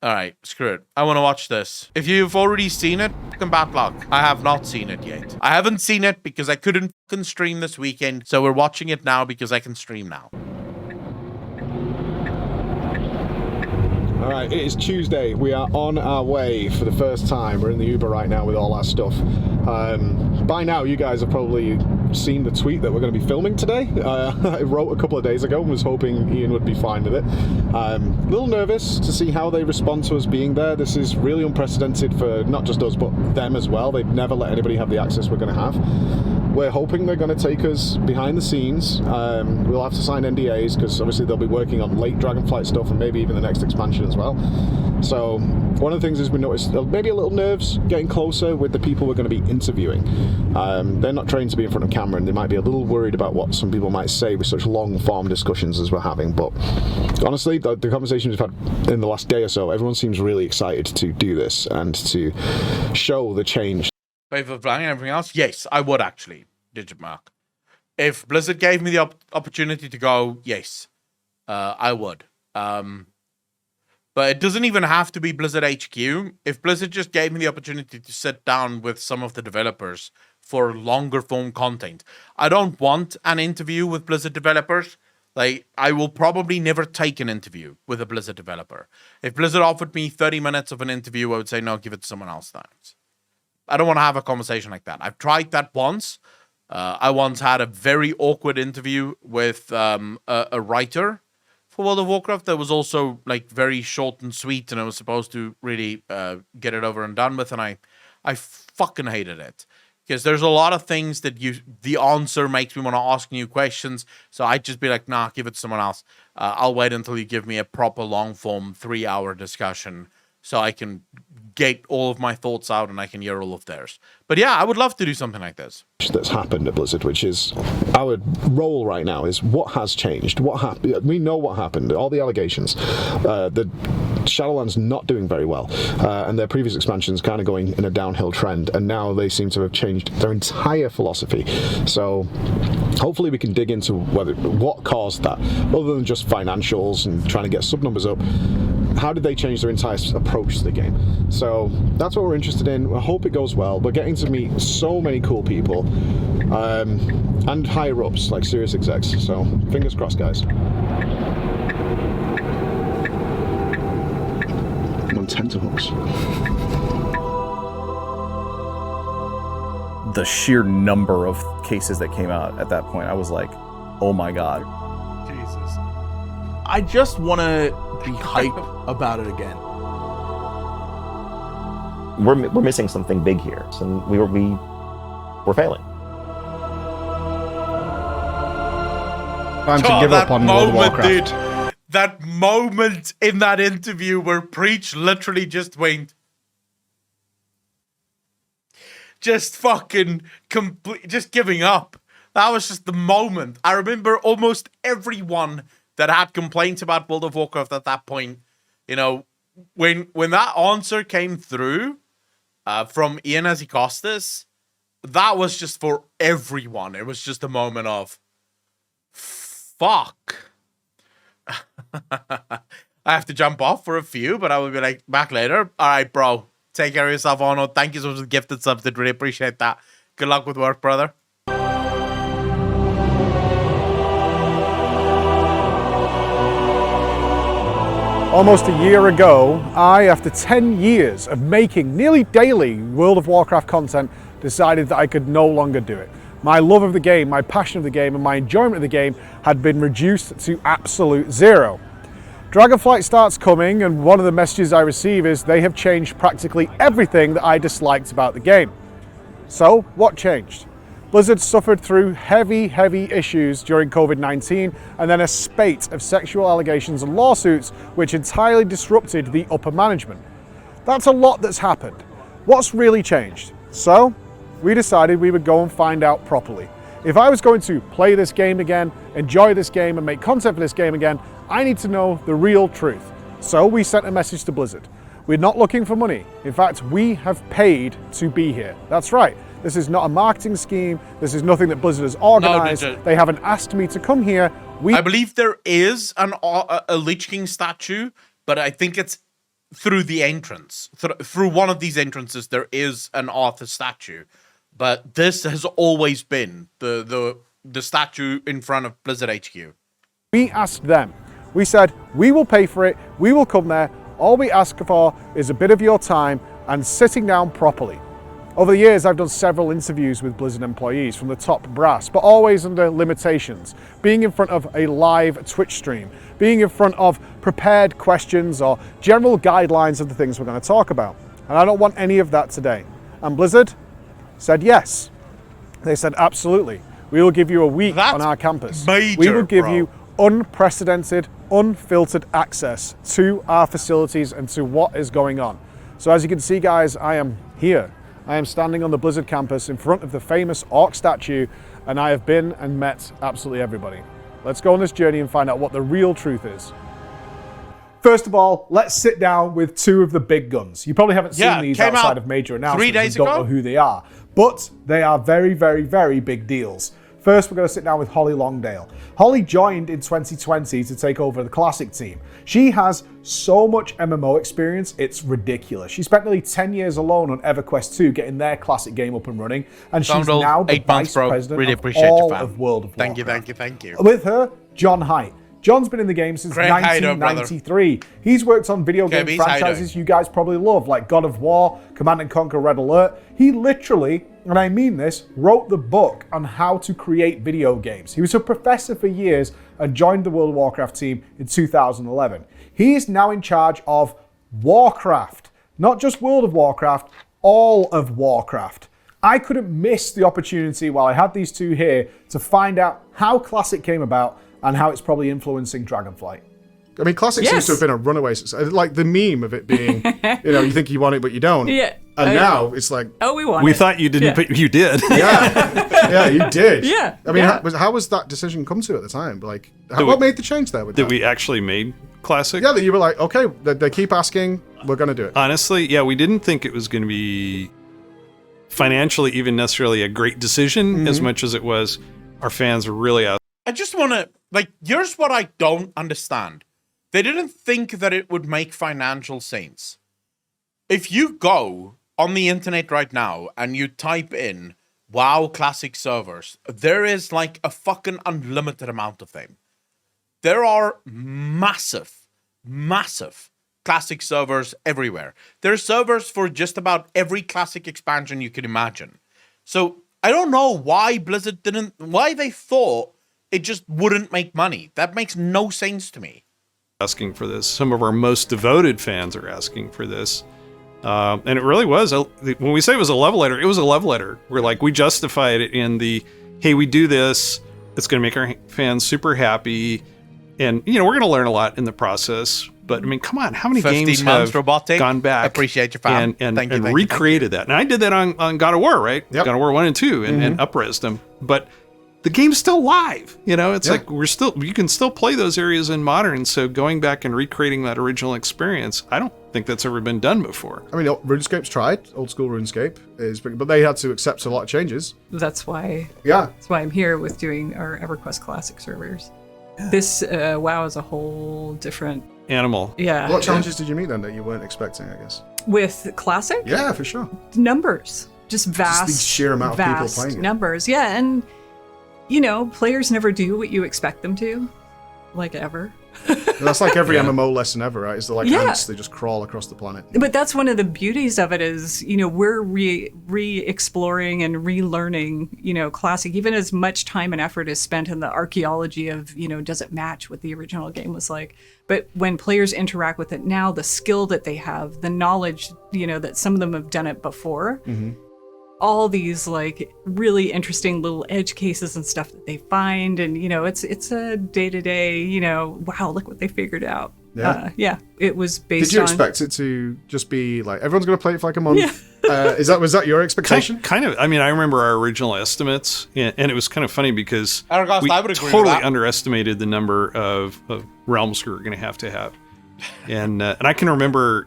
All right, screw it. I want to watch this. If you've already seen it, fucking bad luck. I have not seen it yet. I haven't seen it because I couldn't fucking stream this weekend, so we're watching it now because I can stream now. All right, it is Tuesday. We are on our way for the first time. We're in the Uber right now with all our stuff. By now, you guys have probably seen the tweet that we're going to be filming today. I wrote a couple of days ago and was hoping Ian would be fine with it. A little nervous to see how they respond to us being there. This is really unprecedented for not just us, but them as well. They've never let anybody have the access we're going to have. We're hoping they're going to take us behind the scenes. We'll have to sign NDAs because obviously they'll be working on late Dragonflight stuff and maybe even the next expansion as well. So one of the things is we noticed maybe a little nerves getting closer with the people we're going to be interviewing. They're not trained to be in front of camera and they might be a little worried about what some people might say with such long form discussions as we're having. But honestly, the conversations we've had in the last day or so, everyone seems really excited to do this and to show the change. Wait for flying and everything else? Yes, I would actually, digit mark. If Blizzard gave me the opportunity to go, yes, I would. But it doesn't even have to be Blizzard HQ. If Blizzard just gave me the opportunity to sit down with some of the developers for longer form content. I don't want an interview with Blizzard developers. Like, I will probably never take an interview with a Blizzard developer. If Blizzard offered me 30 minutes of an interview, I would say, no, give it to someone else. Thanks. I don't want to have a conversation like that. I've tried that once. I once had a very awkward interview with a writer for World of Warcraft that was also like very short and sweet, and I was supposed to really get it over and done with, and I fucking hated it. Because there's a lot of things that the answer makes me want to ask new questions, so I'd just be like, nah, give it to someone else. I'll wait until you give me a proper long-form 3-hour discussion so I can get all of my thoughts out and I can hear all of theirs. But yeah, I would love to do something like this. That's happened at Blizzard, which is our role right now, is what has changed. What happened? We know what happened. All the allegations. The Shadowlands not doing very well, and their previous expansions kind of going in a downhill trend, and now they seem to have changed their entire philosophy. So hopefully we can dig into what caused that, other than just financials and trying to get sub numbers up. How did they change their entire approach to the game? So that's what we're interested in. I hope it goes well. We're getting to meet so many cool people, and higher ups like serious execs. So fingers crossed, guys. I'm on tenterhooks. The sheer number of cases that came out at that point, I was like, oh my god. Jesus. I just want to be hype about it again. We're missing something big here, and we're failing. Time to give up on World of Warcraft. Dude, that moment in that interview where Preach literally just went, just fucking just giving up. That was just the moment. I remember almost everyone that had complaints about World of Warcraft at that point, you know, when that answer came through from Ian Azikostas, that was just for everyone. It was just a moment of, fuck. I have to jump off for a few, but I will be like, back later. All right, bro. Take care of yourself, Arno. Thank you so much for the gifted subs. Did really appreciate that. Good luck with work, brother. Almost a year ago, after 10 years of making nearly daily World of Warcraft content, decided that I could no longer do it. My love of the game, my passion of the game, and my enjoyment of the game had been reduced to absolute zero. Dragonflight starts coming, and one of the messages I receive is they have changed practically everything that I disliked about the game. So, what changed? Blizzard suffered through heavy issues during COVID-19 and then a spate of sexual allegations and lawsuits which entirely disrupted the upper management. That's a lot that's happened. What's really changed? So, we decided we would go and find out properly. If I was going to play this game again, enjoy this game and make content for this game again, I need to know the real truth. So we sent a message to Blizzard. We're not looking for money. In fact, we have paid to be here. That's right. This is not a marketing scheme. This is nothing that Blizzard has organized. No. They haven't asked me to come here. I believe there is a Lich King statue, but I think it's through the entrance. Through one of these entrances, there is an Arthur statue, but this has always been the statue in front of Blizzard HQ. We asked them. We said, we will pay for it, we will come there. All we ask for is a bit of your time and sitting down properly. Over the years, I've done several interviews with Blizzard employees from the top brass, but always under limitations. Being in front of a live Twitch stream, being in front of prepared questions or general guidelines of the things we're going to talk about. And I don't want any of that today. And Blizzard said yes. They said, absolutely. We will give you a week on our campus. We will give you unprecedented, unfiltered access to our facilities and to what is going on. So as you can see, guys, I am here. I am standing on the Blizzard campus in front of the famous orc statue, and I have been and met absolutely everybody. Let's go on this journey and find out what the real truth is. First of all, let's sit down with two of the big guns. You probably haven't seen these outside of major announcements 3 days and don't ago. know who they are, but they are very, very, very big deals. First, we're going to sit down with Holly Longdale. Holly joined in 2020 to take over the Classic team. She has so much MMO experience, it's ridiculous. She spent nearly 10 years alone on EverQuest 2 getting their Classic game up and running, and she's now the Vice President of all of World of Warcraft. Thank you. With her, John Haidt. John's been in the game since Craig, 1993. He's worked on video game franchises you guys probably love, like God of War, Command & Conquer Red Alert. He literally, and I mean this, wrote the book on how to create video games. He was a professor for years and joined the World of Warcraft team in 2011. He is now in charge of Warcraft, not just World of Warcraft, all of Warcraft. I couldn't miss the opportunity while I had these two here to find out how Classic came about and how it's probably influencing Dragonflight. I mean, Classic seems to have been a runaway success. Like the meme of it being, you think you want it, but you don't. Yeah. And now it's like, we thought you didn't, but you did. yeah, you did. Yeah. I mean, how was that decision come to at the time? Like, what made the change there? That we actually made Classic? Yeah, that you were like, okay, they keep asking, we're going to do it. Honestly, yeah, we didn't think it was going to be financially even necessarily a great decision as much as it was our fans were really out. I just want to, here's what I don't understand. They didn't think that it would make financial sense. If you go on the internet right now and you type in WoW Classic servers, there is a fucking unlimited amount of them. There are massive Classic servers everywhere. There are servers for just about every Classic expansion you can imagine. So I don't know why Blizzard why they thought it just wouldn't make money. That makes no sense to me. Asking for this. Some of our most devoted fans are asking for this. And it really was. When we say it was a love letter, it was a love letter. We justified it in the, hey, we do this. It's going to make our fans super happy. And, we're going to learn a lot in the process. But, I mean, come on. How many games have gone back Appreciate your fam. and recreated that? And I did that on God of War, right? Yep. God of War 1 and 2 and up-resed them. But the game's still live. It's you can still play those areas in Modern. So going back and recreating that original experience, I don't think that's ever been done before. I mean, RuneScape's tried. Old school RuneScape but they had to accept a lot of changes. That's why I'm here with doing our EverQuest Classic servers. This WoW is a whole different animal. Yeah. What challenges did you meet then that you weren't expecting, I guess? With Classic? Yeah, for sure. Numbers. Just vast. Just the sheer amount of people playing it. Numbers. Yeah, and players never do what you expect them to, ever. That's like every MMO lesson ever, right? It's ants, they just crawl across the planet. But that's one of the beauties of it is, we're re-exploring and relearning, Classic. Even as much time and effort is spent in the archaeology of, does it match what the original game was like? But when players interact with it now, the skill that they have, the knowledge, that some of them have done it before, all these really interesting little edge cases and stuff that they find, and it's a day-to-day, wow, look what they figured out. It was based on... Did you expect it to just be everyone's going to play it for a month? Was that your expectation? Kind of. I mean, I remember our original estimates, and it was kind of funny because we I would agree totally with that. Underestimated the number of realms we were going to have. And I can remember,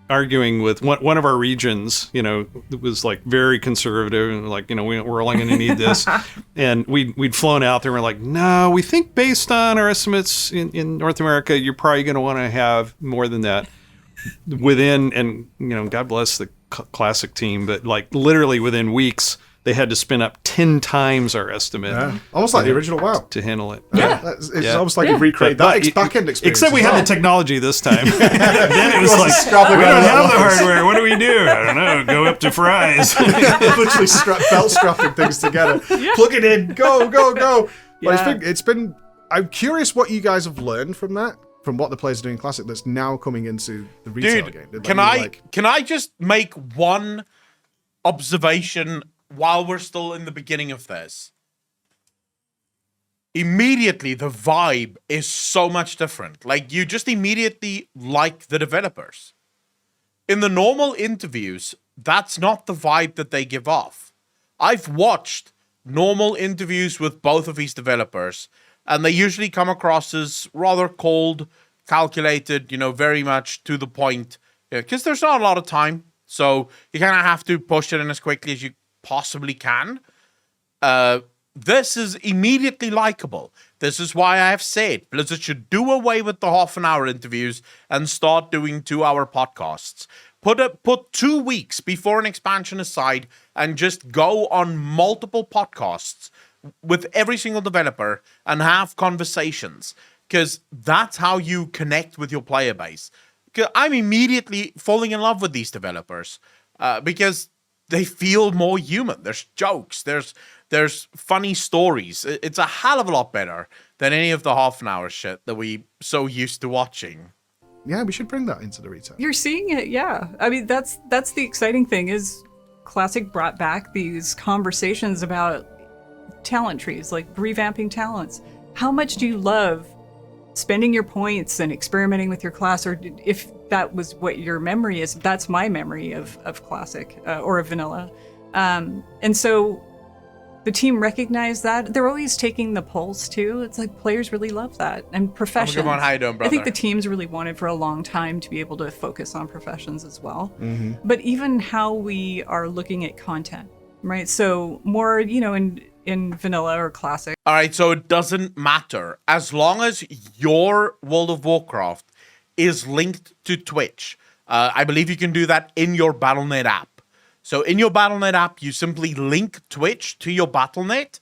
arguing with one of our regions, that was very conservative and we're only going to need this. And we'd flown out there and we're like, no, we think based on our estimates in North America, you're probably going to want to have more than that. within, and God bless the classic team, but like literally within weeks, they had to spin up 10 times our estimate. Yeah. Almost like the original WoW. To handle it. Yeah. It's almost like you've recreated that back-end experience. Except we had the technology this time. Then it was like, we don't have the hardware. What do we do? I don't know. Go up to Fry's. Literally belt strapping things together. Plug it in. Go, go, go. But it's been. I'm curious what you guys have learned from that, from what the players are doing in Classic that's now coming into the retail game. Can I just make one observation while we're still in the beginning of this? Immediately, the vibe is so much different. Like, you just immediately like the developers. In the normal interviews, that's not the vibe that they give off. I've watched normal interviews with both of these developers, and they usually come across as rather cold, calculated, very much to the point, because there's not a lot of time. So you kind of have to push it in as quickly as you possibly can. This is immediately likable. This is why I have said Blizzard should do away with the half-an-hour interviews and start doing 2-hour podcasts. Put 2 weeks before an expansion aside and just go on multiple podcasts with every single developer and have conversations, because that's how you connect with your player base. I'm immediately falling in love with these developers because they feel more human. There's jokes. There's funny stories. It's a hell of a lot better than any of the half-an-hour shit that we so used to watching. Yeah, we should bring that into the retail. You're seeing it, yeah. I mean, that's the exciting thing is Classic brought back these conversations about talent trees, like revamping talents. How much do you love spending your points and experimenting with your class? Or if that was what your memory is, that's my memory of Classic or of Vanilla. And so the team recognized that. They're always taking the pulse too. It's like players really love that. And professions. Come on, how you doing, brother? I think the teams really wanted for a long time to be able to focus on professions as well. Mm-hmm. But even how we are looking at content, right? So more, in Vanilla or Classic. All right, so it doesn't matter. As long as your World of Warcraft is linked to Twitch. I believe you can do that in your Battle.net app. So in your Battle.net app, you simply link Twitch to your Battle.net.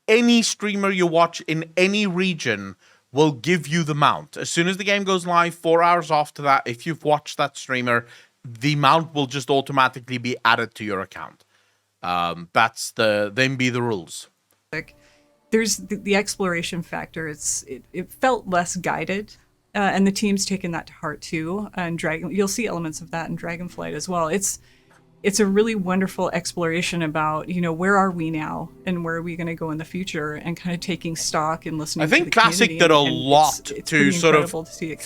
Any streamer you watch in any region will give you the mount. As soon as the game goes live, 4 hours after that, if you've watched that streamer, the mount will just automatically be added to your account. That's them be the rules. There's the exploration factor. It felt less guided, and the team's taken that to heart too. And you'll see elements of that in Dragonflight as well. It's a really wonderful exploration about, where are we now and where are we going to go in the future, and kind of taking stock and listening to the community. I think Classic did a lot to sort of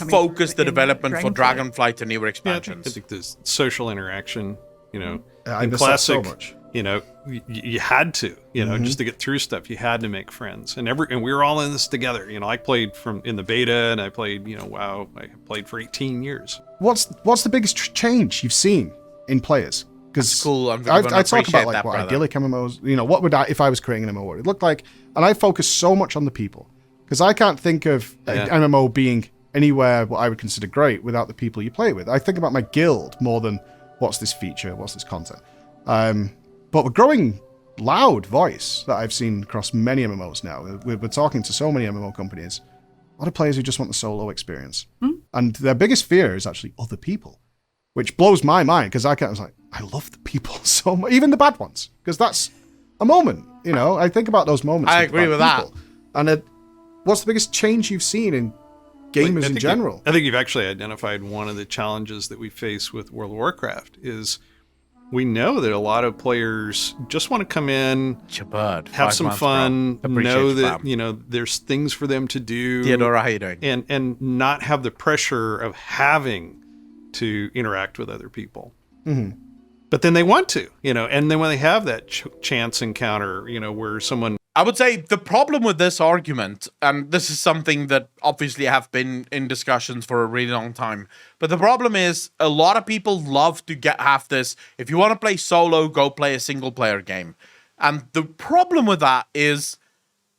focus the development for Dragonflight. Dragonflight and newer expansions. I think the social interaction, I in miss Classic, that so much. You had to, just to get through stuff, you had to make friends, and we were all in this together. I played in the beta, and I played, WoW. I played for 18 years. What's the biggest change you've seen in players? Because cool. I talk about like what idyllic MMOs. What would if I was creating an MMO? What it would look like, and I focus so much on the people because I can't think of an MMO being anywhere what I would consider great without the people you play with. I think about my guild more than what's this feature, what's this content. But we're growing loud voice that I've seen across many MMOs now. We're talking to so many MMO companies. A lot of players who just want the solo experience, and their biggest fear is actually other people, which blows my mind because I love the people so much, even the bad ones, because that's a moment. I think about those moments. I agree with that. And what's the biggest change you've seen in gamers in general? I think you've actually identified one of the challenges that we face with World of Warcraft is we know that a lot of players just want to come in, have some fun, know that there's things for them to do, Theodora, how you doing? And not have the pressure of having to interact with other people. Mm-hmm. But then they want to, and then when they have that chance encounter, where someone... I would say the problem with this argument, and this is something that obviously have been in discussions for a really long time, but the problem is a lot of people love to have this, if you want to play solo, go play a single player game. And the problem with that is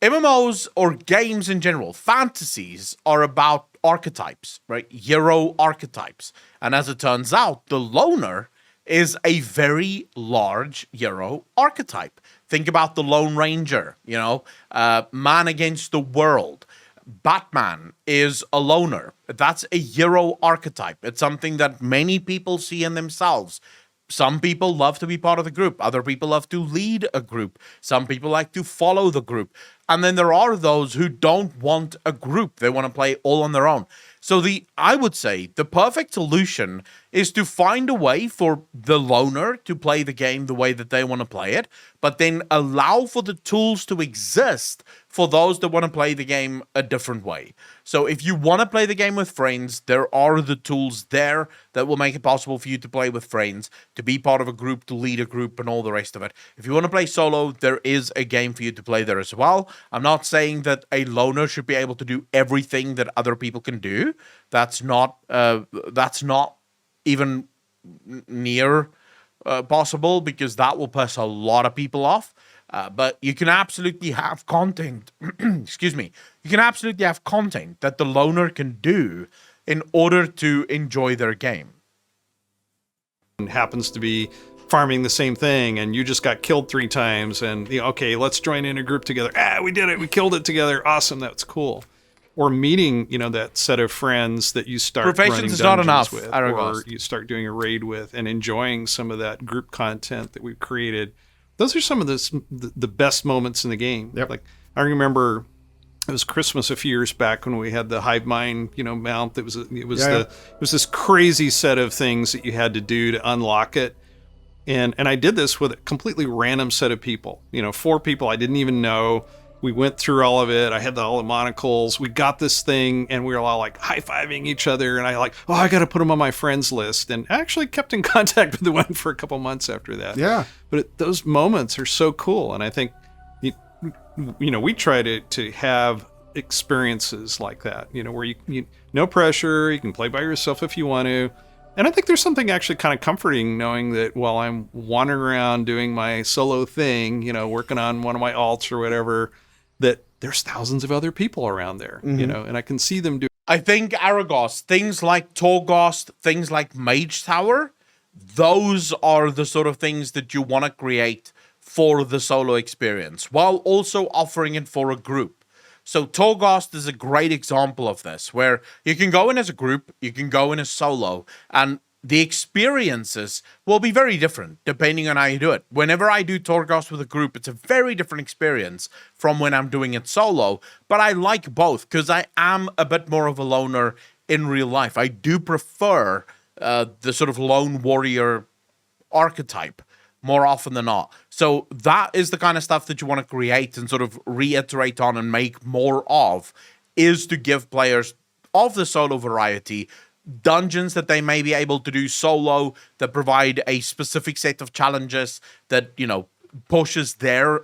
MMOs or games in general, fantasies, are about archetypes, right? Hero archetypes. And as it turns out, the loner is a very large hero archetype. Think about the Lone Ranger, man against the world. Batman is a loner. That's a hero archetype. It's something that many people see in themselves. Some people love to be part of the group. Other people love to lead a group. Some people like to follow the group. And then there are those who don't want a group. They want to play all on their own. So I would say the perfect solution is to find a way for the loner to play the game the way that they want to play it, but then allow for the tools to exist for those that want to play the game a different way. So if you want to play the game with friends, there are the tools there that will make it possible for you to play with friends, to be part of a group, to lead a group, and all the rest of it. If you want to play solo, there is a game for you to play there as well. I'm not saying that a loner should be able to do everything that other people can do. That's not even near possible, because that will piss a lot of people off. But you can absolutely have content, excuse me, you can absolutely have content that the loner can do in order to enjoy their game. And happens to be farming the same thing, and you just got killed 3 times, and okay, let's join in a group together. We did it, we killed it together, awesome, that's cool. Or meeting, that set of friends that you start Professions running is not dungeons enough, with, Aragos. or you start doing a raid with, and enjoying some of that group content that we've created. Those are some of the best moments in the game. Yep. Like, I remember it was Christmas a few years back when we had the hive mind, mount. It was this crazy set of things that you had to do to unlock it. And I did this with a completely random set of people. 4 people I didn't even know. We went through all of it. I had all the monocles. We got this thing, and we were all like high-fiving each other. And I got to put them on my friends list. And I actually kept in contact with the one for a couple months after that. Yeah. But those moments are so cool. And I think, we try to have experiences like that, where you no pressure. You can play by yourself if you want to. And I think there's something actually kind of comforting knowing that while I'm wandering around doing my solo thing, working on one of my alts or whatever, that there's thousands of other people around there, and I can see them do. I think Aragos, things like Torghast, things like Mage Tower, those are the sort of things that you want to create for the solo experience, while also offering it for a group. So Torghast is a great example of this, where you can go in as a group, you can go in as solo, and the experiences will be very different depending on how you do it. Whenever I do Torghast with a group, it's a very different experience from when I'm doing it solo, but I like both because I am a bit more of a loner in real life. I do prefer the sort of lone warrior archetype more often than not. So that is the kind of stuff that you want to create and sort of reiterate on and make more of, is to give players of the solo variety dungeons that they may be able to do solo, that provide a specific set of challenges that, pushes their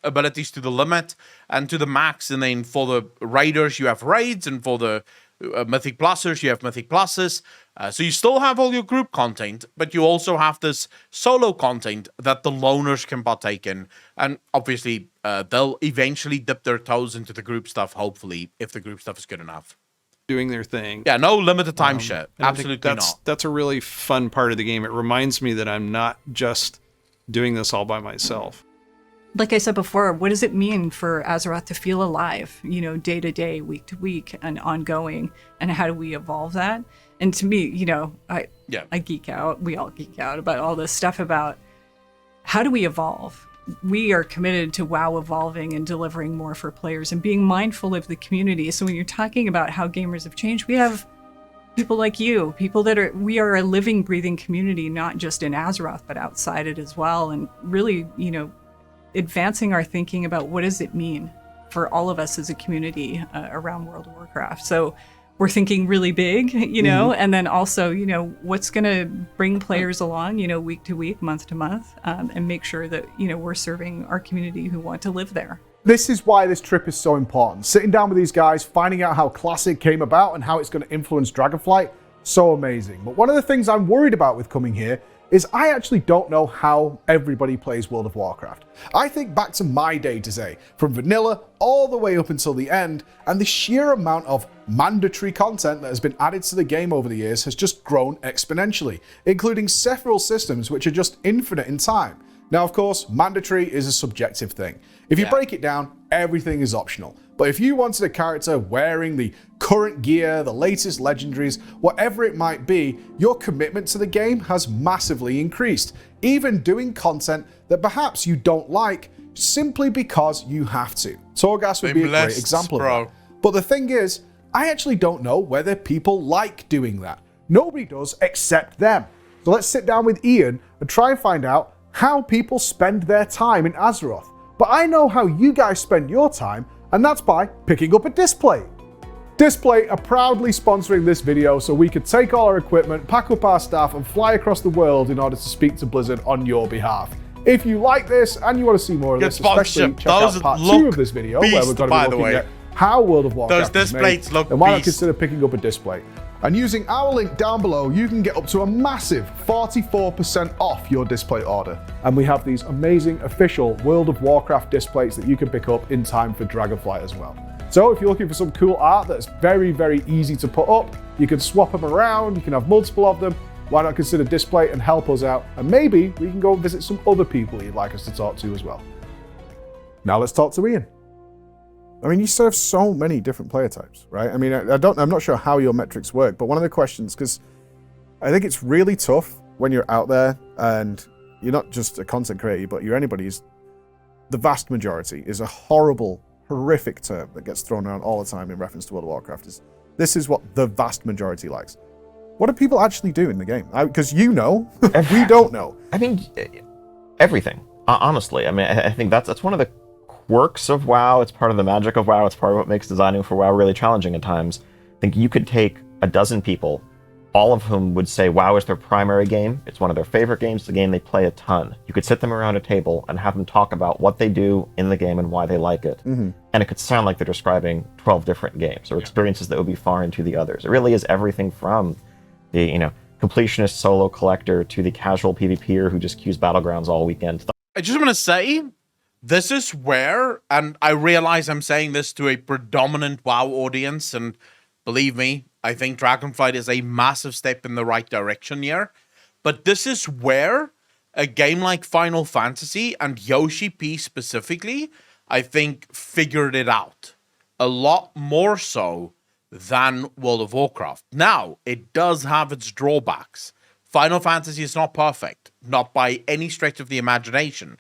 abilities to the limit and to the max. And then for the raiders, you have raids, and for the Mythic Plussers, you have Mythic Pluses. So you still have all your group content, but you also have this solo content that the loners can partake in. And obviously, they'll eventually dip their toes into the group stuff, hopefully, if the group stuff is good enough. Doing their thing. Yeah, no limited time shit. Absolutely not. That's a really fun part of the game. It reminds me that I'm not just doing this all by myself. Like I said before, what does it mean for Azeroth to feel alive, day to day, week to week, and ongoing? And how do we evolve that? And to me, I geek out. We all geek out about all this stuff about how do we evolve? We are committed to WoW evolving and delivering more for players and being mindful of the community. So when you're talking about how gamers have changed, we have people like you, we are a living, breathing community, not just in Azeroth, but outside it as well. And really, advancing our thinking about what does it mean for all of us as a community around World of Warcraft. So we're thinking really big, and then also, what's going to bring players along, week to week, month to month, and make sure that, we're serving our community who want to live there. This is why this trip is so important. Sitting down with these guys, finding out how Classic came about and how it's going to influence Dragonflight, so amazing. But one of the things I'm worried about with coming here is I actually don't know how everybody plays World of Warcraft. I think back to my day to day, from vanilla all the way up until the end, and the sheer amount of mandatory content that has been added to the game over the years has just grown exponentially, including several systems which are just infinite in time. Now, of course, mandatory is a subjective thing. If you break it down, everything is optional. But if you wanted a character wearing the current gear, the latest legendaries, whatever it might be, your commitment to the game has massively increased, even doing content that perhaps you don't like simply because you have to. Torghast would be a great example of that. But the thing is, I actually don't know whether people like doing that. Nobody does except them. So let's sit down with Ian and try and find out how people spend their time in Azeroth. But I know how you guys spend your time, and that's by picking up a display. Display are proudly sponsoring this video so we could take all our equipment, pack up our stuff, and fly across the world in order to speak to Blizzard on your behalf. If you like this and you want to see more of this, especially check out part 2 of this video where we're going to be looking at how World of Warcraft is made, then why not consider picking up a display? And using our link down below, you can get up to a massive 44% off your display order. And we have these amazing official World of Warcraft displays that you can pick up in time for Dragonflight as well. So if you're looking for some cool art that's very, very easy to put up, you can swap them around, you can have multiple of them, why not consider display and help us out? And maybe we can go and visit some other people you'd like us to talk to as well. Now let's talk to Ian. I mean, you serve so many different player types, right? I mean, I'm not sure how your metrics work, but one of the questions, because I think it's really tough when you're out there and you're not just a content creator, but you're anybody. The vast majority is a horrible, horrific term that gets thrown around all the time in reference to World of Warcraft. This is what the vast majority likes. What do people actually do in the game? Because you know, we don't know. I mean, everything. Honestly, I mean, I think that's one of the quirks of WoW. It's part of the magic of WoW. It's part of what makes designing for WoW really challenging at times. I think you could take a dozen people, all of whom would say WoW is their primary game. It's one of their favorite games, the game they play a ton. You could sit them around a table and have them talk about what they do in the game and why they like it. Mm-hmm. And it could sound like they're describing 12 different games or experiences that would be foreign to the others. It really is everything from the, completionist solo collector to the casual PvPer who just queues Battlegrounds all weekend. I just want to say, this is where, and I realize I'm saying this to a predominant WoW audience, and believe me, I think Dragonflight is a massive step in the right direction here, but this is where a game like Final Fantasy, and Yoshi P specifically, I think figured it out a lot more so than World of Warcraft. Now, it does have its drawbacks. Final Fantasy is not perfect, not by any stretch of the imagination,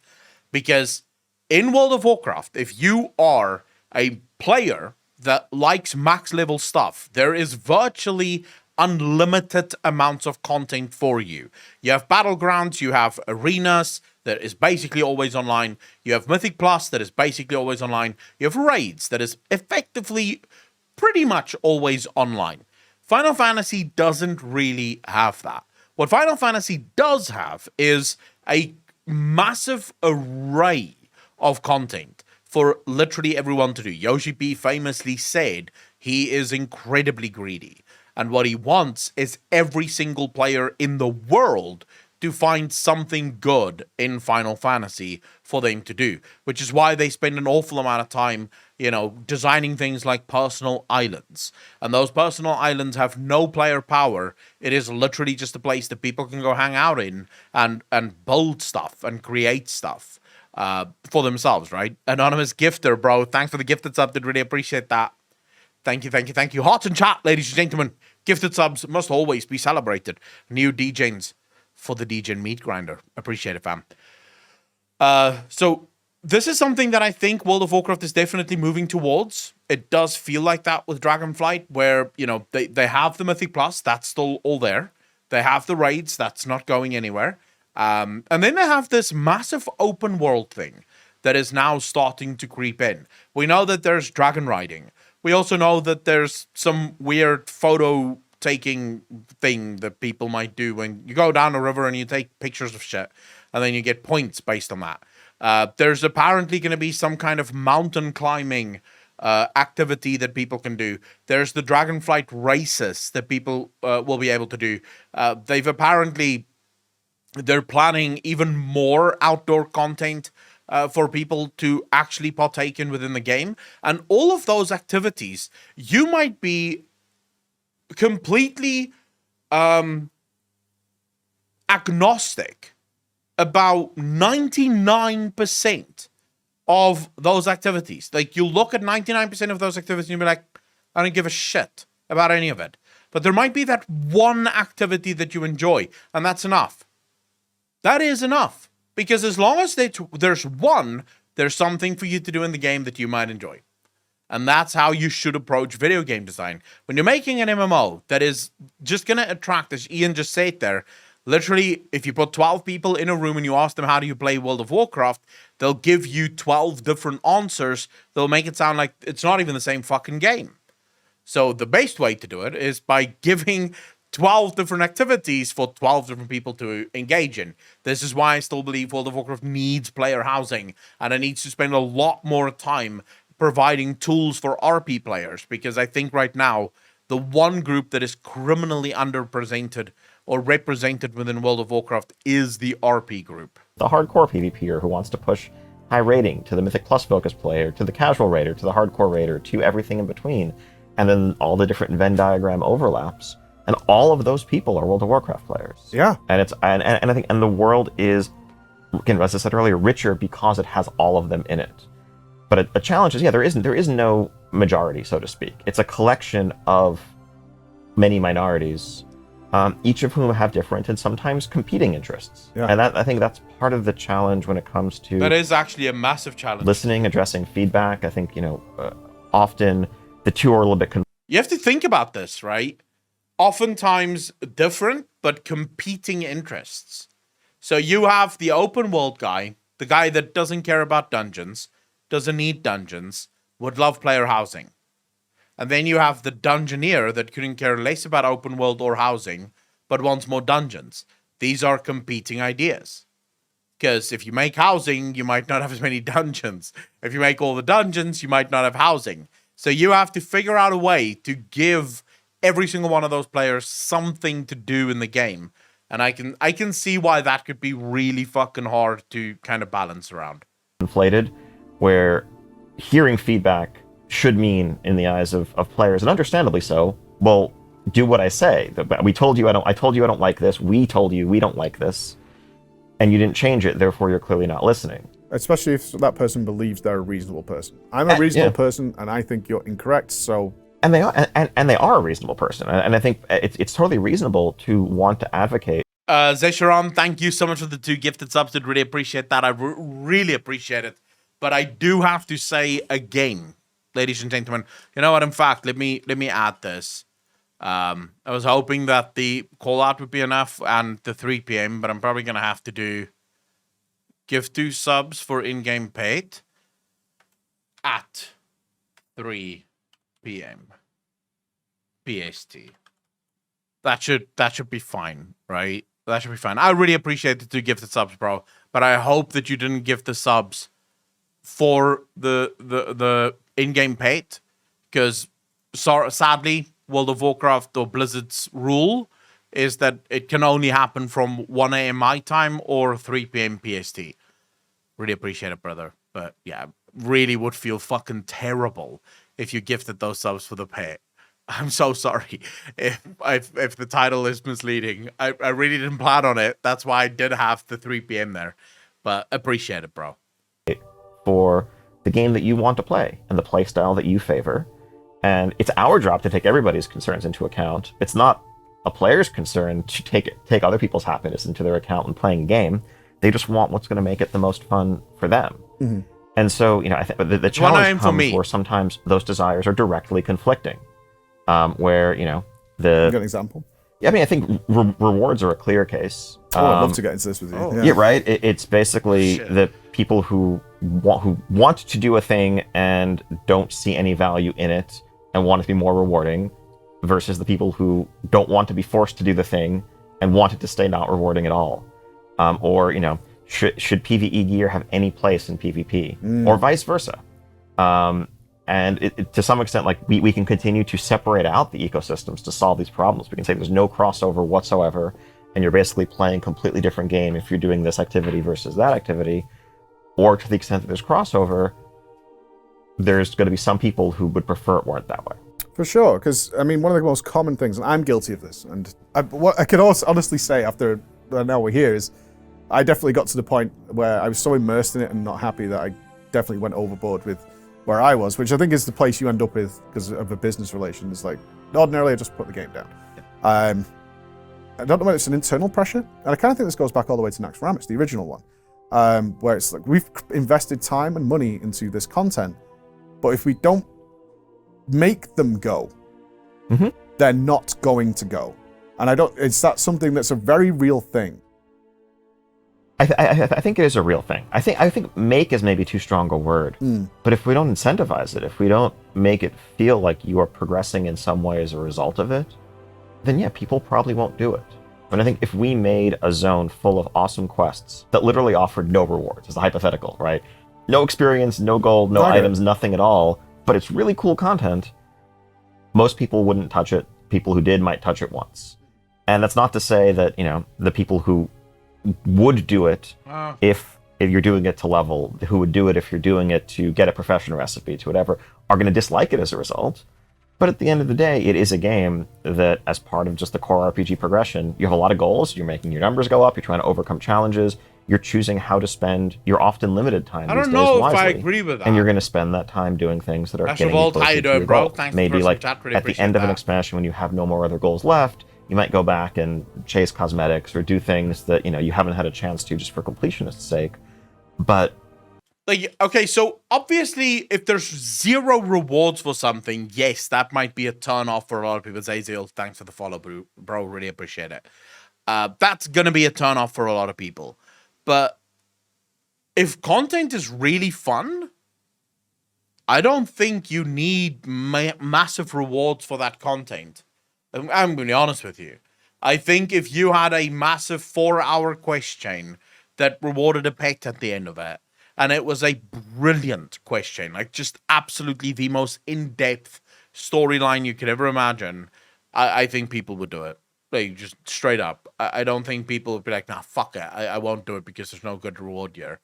because in World of Warcraft, if you are a player that likes max level stuff, there is virtually unlimited amounts of content for you. You have Battlegrounds, you have Arenas, that is basically always online. You have Mythic Plus, that is basically always online. You have Raids, that is effectively pretty much always online. Final Fantasy doesn't really have that. What Final Fantasy does have is a massive array of content for literally everyone to do. Yoshi P famously said he is incredibly greedy, and what he wants is every single player in the world to find something good in Final Fantasy for them to do, which is why they spend an awful amount of time, designing things like personal islands. And those personal islands have no player power. It is literally just a place that people can go hang out in and build stuff and create stuff for themselves, right? Anonymous Gifter, bro. Thanks for the gifted sub. Did really appreciate that. Thank you. Hearts in chat, ladies and gentlemen. Gifted subs must always be celebrated. New DJs for the DJ Meat Grinder. Appreciate it, fam. So this is something that I think World of Warcraft is definitely moving towards. It does feel like that with Dragonflight, where, they have the Mythic Plus, that's still all there. They have the raids, that's not going anywhere. And then they have this massive open world thing that is now starting to creep in. We know that there's dragon riding. We also know that there's some weird photo taking thing that people might do when you go down a river and you take pictures of shit, and then you get points based on that. There's apparently going to be some kind of mountain climbing activity that people can do. There's the Dragonflight races that people will be able to do. They've apparently they're planning even more outdoor content for people to actually partake in within the game. And all of those activities, you might be completely agnostic about 99% of those activities. Like, you look at 99% of those activities and you'll be like, I don't give a shit about any of it. But there might be that one activity that you enjoy, and that's enough. That is enough. Because as long as there's one, there's something for you to do in the game that you might enjoy. And that's how you should approach video game design. When you're making an MMO that is just going to attract, as Ian just said there, literally, if you put 12 people in a room and you ask them how do you play World of Warcraft, they'll give you 12 different answers. They'll make it sound like it's not even the same fucking game. So the best way to do it is by giving 12 different activities for 12 different people to engage in. This is why I still believe World of Warcraft needs player housing, and it needs to spend a lot more time providing tools for RP players, because I think right now the one group that is criminally underrepresented or represented within World of Warcraft is the RP group. The hardcore PvPer who wants to push high rating, to the Mythic Plus focused player, to the casual raider, to the hardcore raider, to everything in between, and then all the different Venn diagram overlaps. And all of those people are World of Warcraft players. Yeah. And it's and I think the world is, again, as I said earlier, richer because it has all of them in it. But a challenge is, there is no majority, so to speak. It's a collection of many minorities, each of whom have different and sometimes competing interests. Yeah. And I think that's part of the challenge when it comes to That is actually a massive challenge. listening, addressing feedback. I think, often the two are a little bit You have to think about this, right? Oftentimes different, but competing interests. So you have the open world guy, the guy that doesn't care about dungeons, doesn't need dungeons, would love player housing. And then you have the dungeoneer that couldn't care less about open world or housing, but wants more dungeons. These are competing ideas. Because if you make housing, you might not have as many dungeons. If you make all the dungeons, you might not have housing. So you have to figure out a way to give every single one of those players something to do in the game. And I can see why that could be really fucking hard to kind of balance around. inflated, where hearing feedback should mean, in the eyes of players, and understandably so, well, do what I say. I told you I don't like this. We told you we don't like this, and you didn't change it. Therefore, you're clearly not listening. Especially if that person believes they're a reasonable person. I'm a reasonable person, and I think you're incorrect. So, and they are, and they are a reasonable person, and I think it's totally reasonable to want to advocate. Zesharon, thank you so much for the 2 gifted subs. I'd really appreciate that. I really appreciate it. But I do have to say again, ladies and gentlemen, you know what? In fact, let me add this. I was hoping that the call out would be enough and the 3 p.m., but I'm probably gonna have to give 2 subs for in-game paid at 3 p.m. PST. That should be fine, right? That should be fine. I really appreciate the 2 gifted subs, bro. But I hope that you didn't give the subs for the in-game paid, because sadly, World of Warcraft or Blizzard's rule is that it can only happen from 1 a.m. my time or 3 p.m. PST. Really appreciate it, brother. But yeah, really would feel fucking terrible if you gifted those subs for the pay. I'm so sorry if the title is misleading. I really didn't plan on it. That's why I did have the 3 p.m. there. But appreciate it, bro. For the game that you want to play and the play style that you favor. And it's our job to take everybody's concerns into account. It's not a player's concern to take other people's happiness into their account when playing a game. They just want what's going to make it the most fun for them. Mm-hmm. And so, I think the challenge comes where sometimes those desires are directly conflicting. Where, You got an example? Yeah, I mean, I think rewards are a clear case. I'd love to get into this with you. Yeah, right. It's basically the people who want to do a thing and don't see any value in it and want it to be more rewarding, versus the people who don't want to be forced to do the thing and want it to stay not rewarding at all. Or, should PvE gear have any place in PvP, or vice versa? And to some extent, like we can continue to separate out the ecosystems to solve these problems. We can say there's no crossover whatsoever, and you're basically playing a completely different game if you're doing this activity versus that activity, or to the extent that there's crossover, there's going to be some people who would prefer it weren't that way. For sure, because I mean, one of the most common things, and I'm guilty of this, and what I can also honestly say after now we're here is, I definitely got to the point where I was so immersed in it and not happy that I definitely went overboard with where I was, which I think is the place you end up with because of a business relation. It's like, ordinarily I just put the game down. I don't know whether it's an internal pressure, and I kind of think this goes back all the way to Nax Ramis, the original one, where it's like, we've invested time and money into this content, but if we don't make them go, they're not going to go. And is that something that's a very real thing? I think it is a real thing. I think make is maybe too strong a word, but if we don't incentivize it, if we don't make it feel like you are progressing in some way as a result of it, then yeah, people probably won't do it. And I think if we made a zone full of awesome quests that literally offered no rewards, as a hypothetical, right? No experience, no gold, no items, nothing at all, but it's really cool content, most people wouldn't touch it. People who did might touch it once. And that's not to say that, the people who would do it if you're doing it to level, who would do it if you're doing it to get a profession recipe, to whatever, are going to dislike it as a result. But at the end of the day, it is a game that, as part of just the core RPG progression, you have a lot of goals, you're making your numbers go up, you're trying to overcome challenges, you're choosing how to spend your often limited time I these don't days know wisely, if I agree with that. and you're going to spend that time doing things that are That's getting you Revolt. How closer you to doing, your bro? goal. Thanks Maybe for like chat. Really at the end of an appreciate expansion when you have no more other goals left, you might go back and chase cosmetics or do things that you haven't had a chance to just for completionist's sake. But okay, so obviously, if there's 0 rewards for something, yes, that might be a turn off for a lot of people. Zaziel, thanks for the follow, bro. Really appreciate it. That's gonna be a turn off for a lot of people. But if content is really fun, I don't think you need massive rewards for that content. I'm going to be honest with you. I think if you had a massive 4-hour quest chain that rewarded a pet at the end of it, and it was a brilliant quest chain, like just absolutely the most in-depth storyline you could ever imagine, I think people would do it. Like, just straight up. I don't think people would be like, nah, fuck it. I won't do it because there's no good reward here.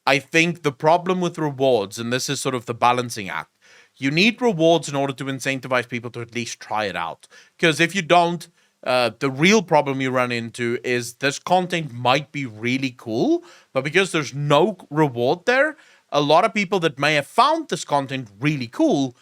I think the problem with rewards, and this is sort of the balancing act, you need rewards in order to incentivize people to at least try it out. Because if you don't, the real problem you run into is this content might be really cool, but because there's no reward there, a lot of people that may have found this content really cool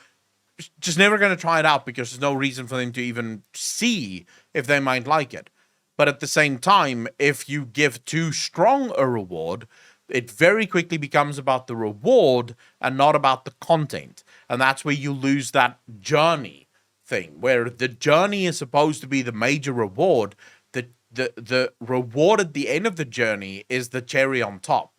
just never going to try it out because there's no reason for them to even see if they might like it. But at the same time, if you give too strong a reward, it very quickly becomes about the reward and not about the content. And that's where you lose that journey thing, where the journey is supposed to be the major reward. The reward at the end of the journey is the cherry on top.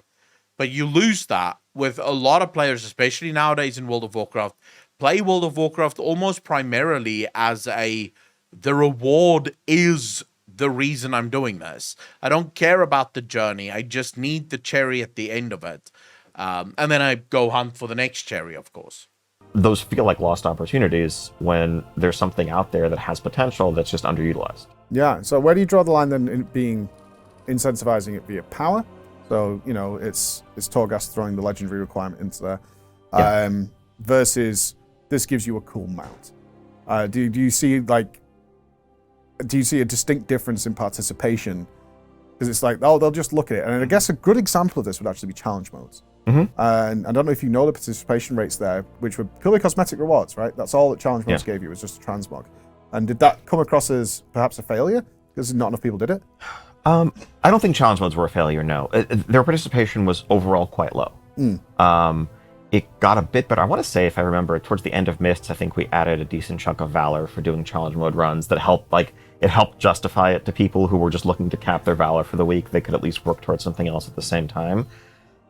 But you lose that with a lot of players, especially nowadays in World of Warcraft, play World of Warcraft almost primarily as the reward is the reason I'm doing this. I don't care about the journey. I just need the cherry at the end of it. And then I go hunt for the next cherry, of course. Those feel like lost opportunities when there's something out there that has potential that's just underutilized. Yeah, so where do you draw the line then in being incentivizing it via power? So, it's Torghast throwing the legendary requirement into there. Versus this gives you a cool mount. Do you see a distinct difference in participation? Because it's like, they'll just look at it. And I guess a good example of this would actually be challenge modes. And I don't know if you know the participation rates there, which were purely cosmetic rewards, right? That's all that challenge modes gave you, was just a transmog. And did that come across as perhaps a failure? Because not enough people did it? I don't think challenge modes were a failure, no. Their participation was overall quite low. It got a bit better. I want to say, if I remember, towards the end of Mists, I think we added a decent chunk of Valor for doing challenge mode runs that helped, it helped justify it to people who were just looking to cap their Valor for the week. They could at least work towards something else at the same time.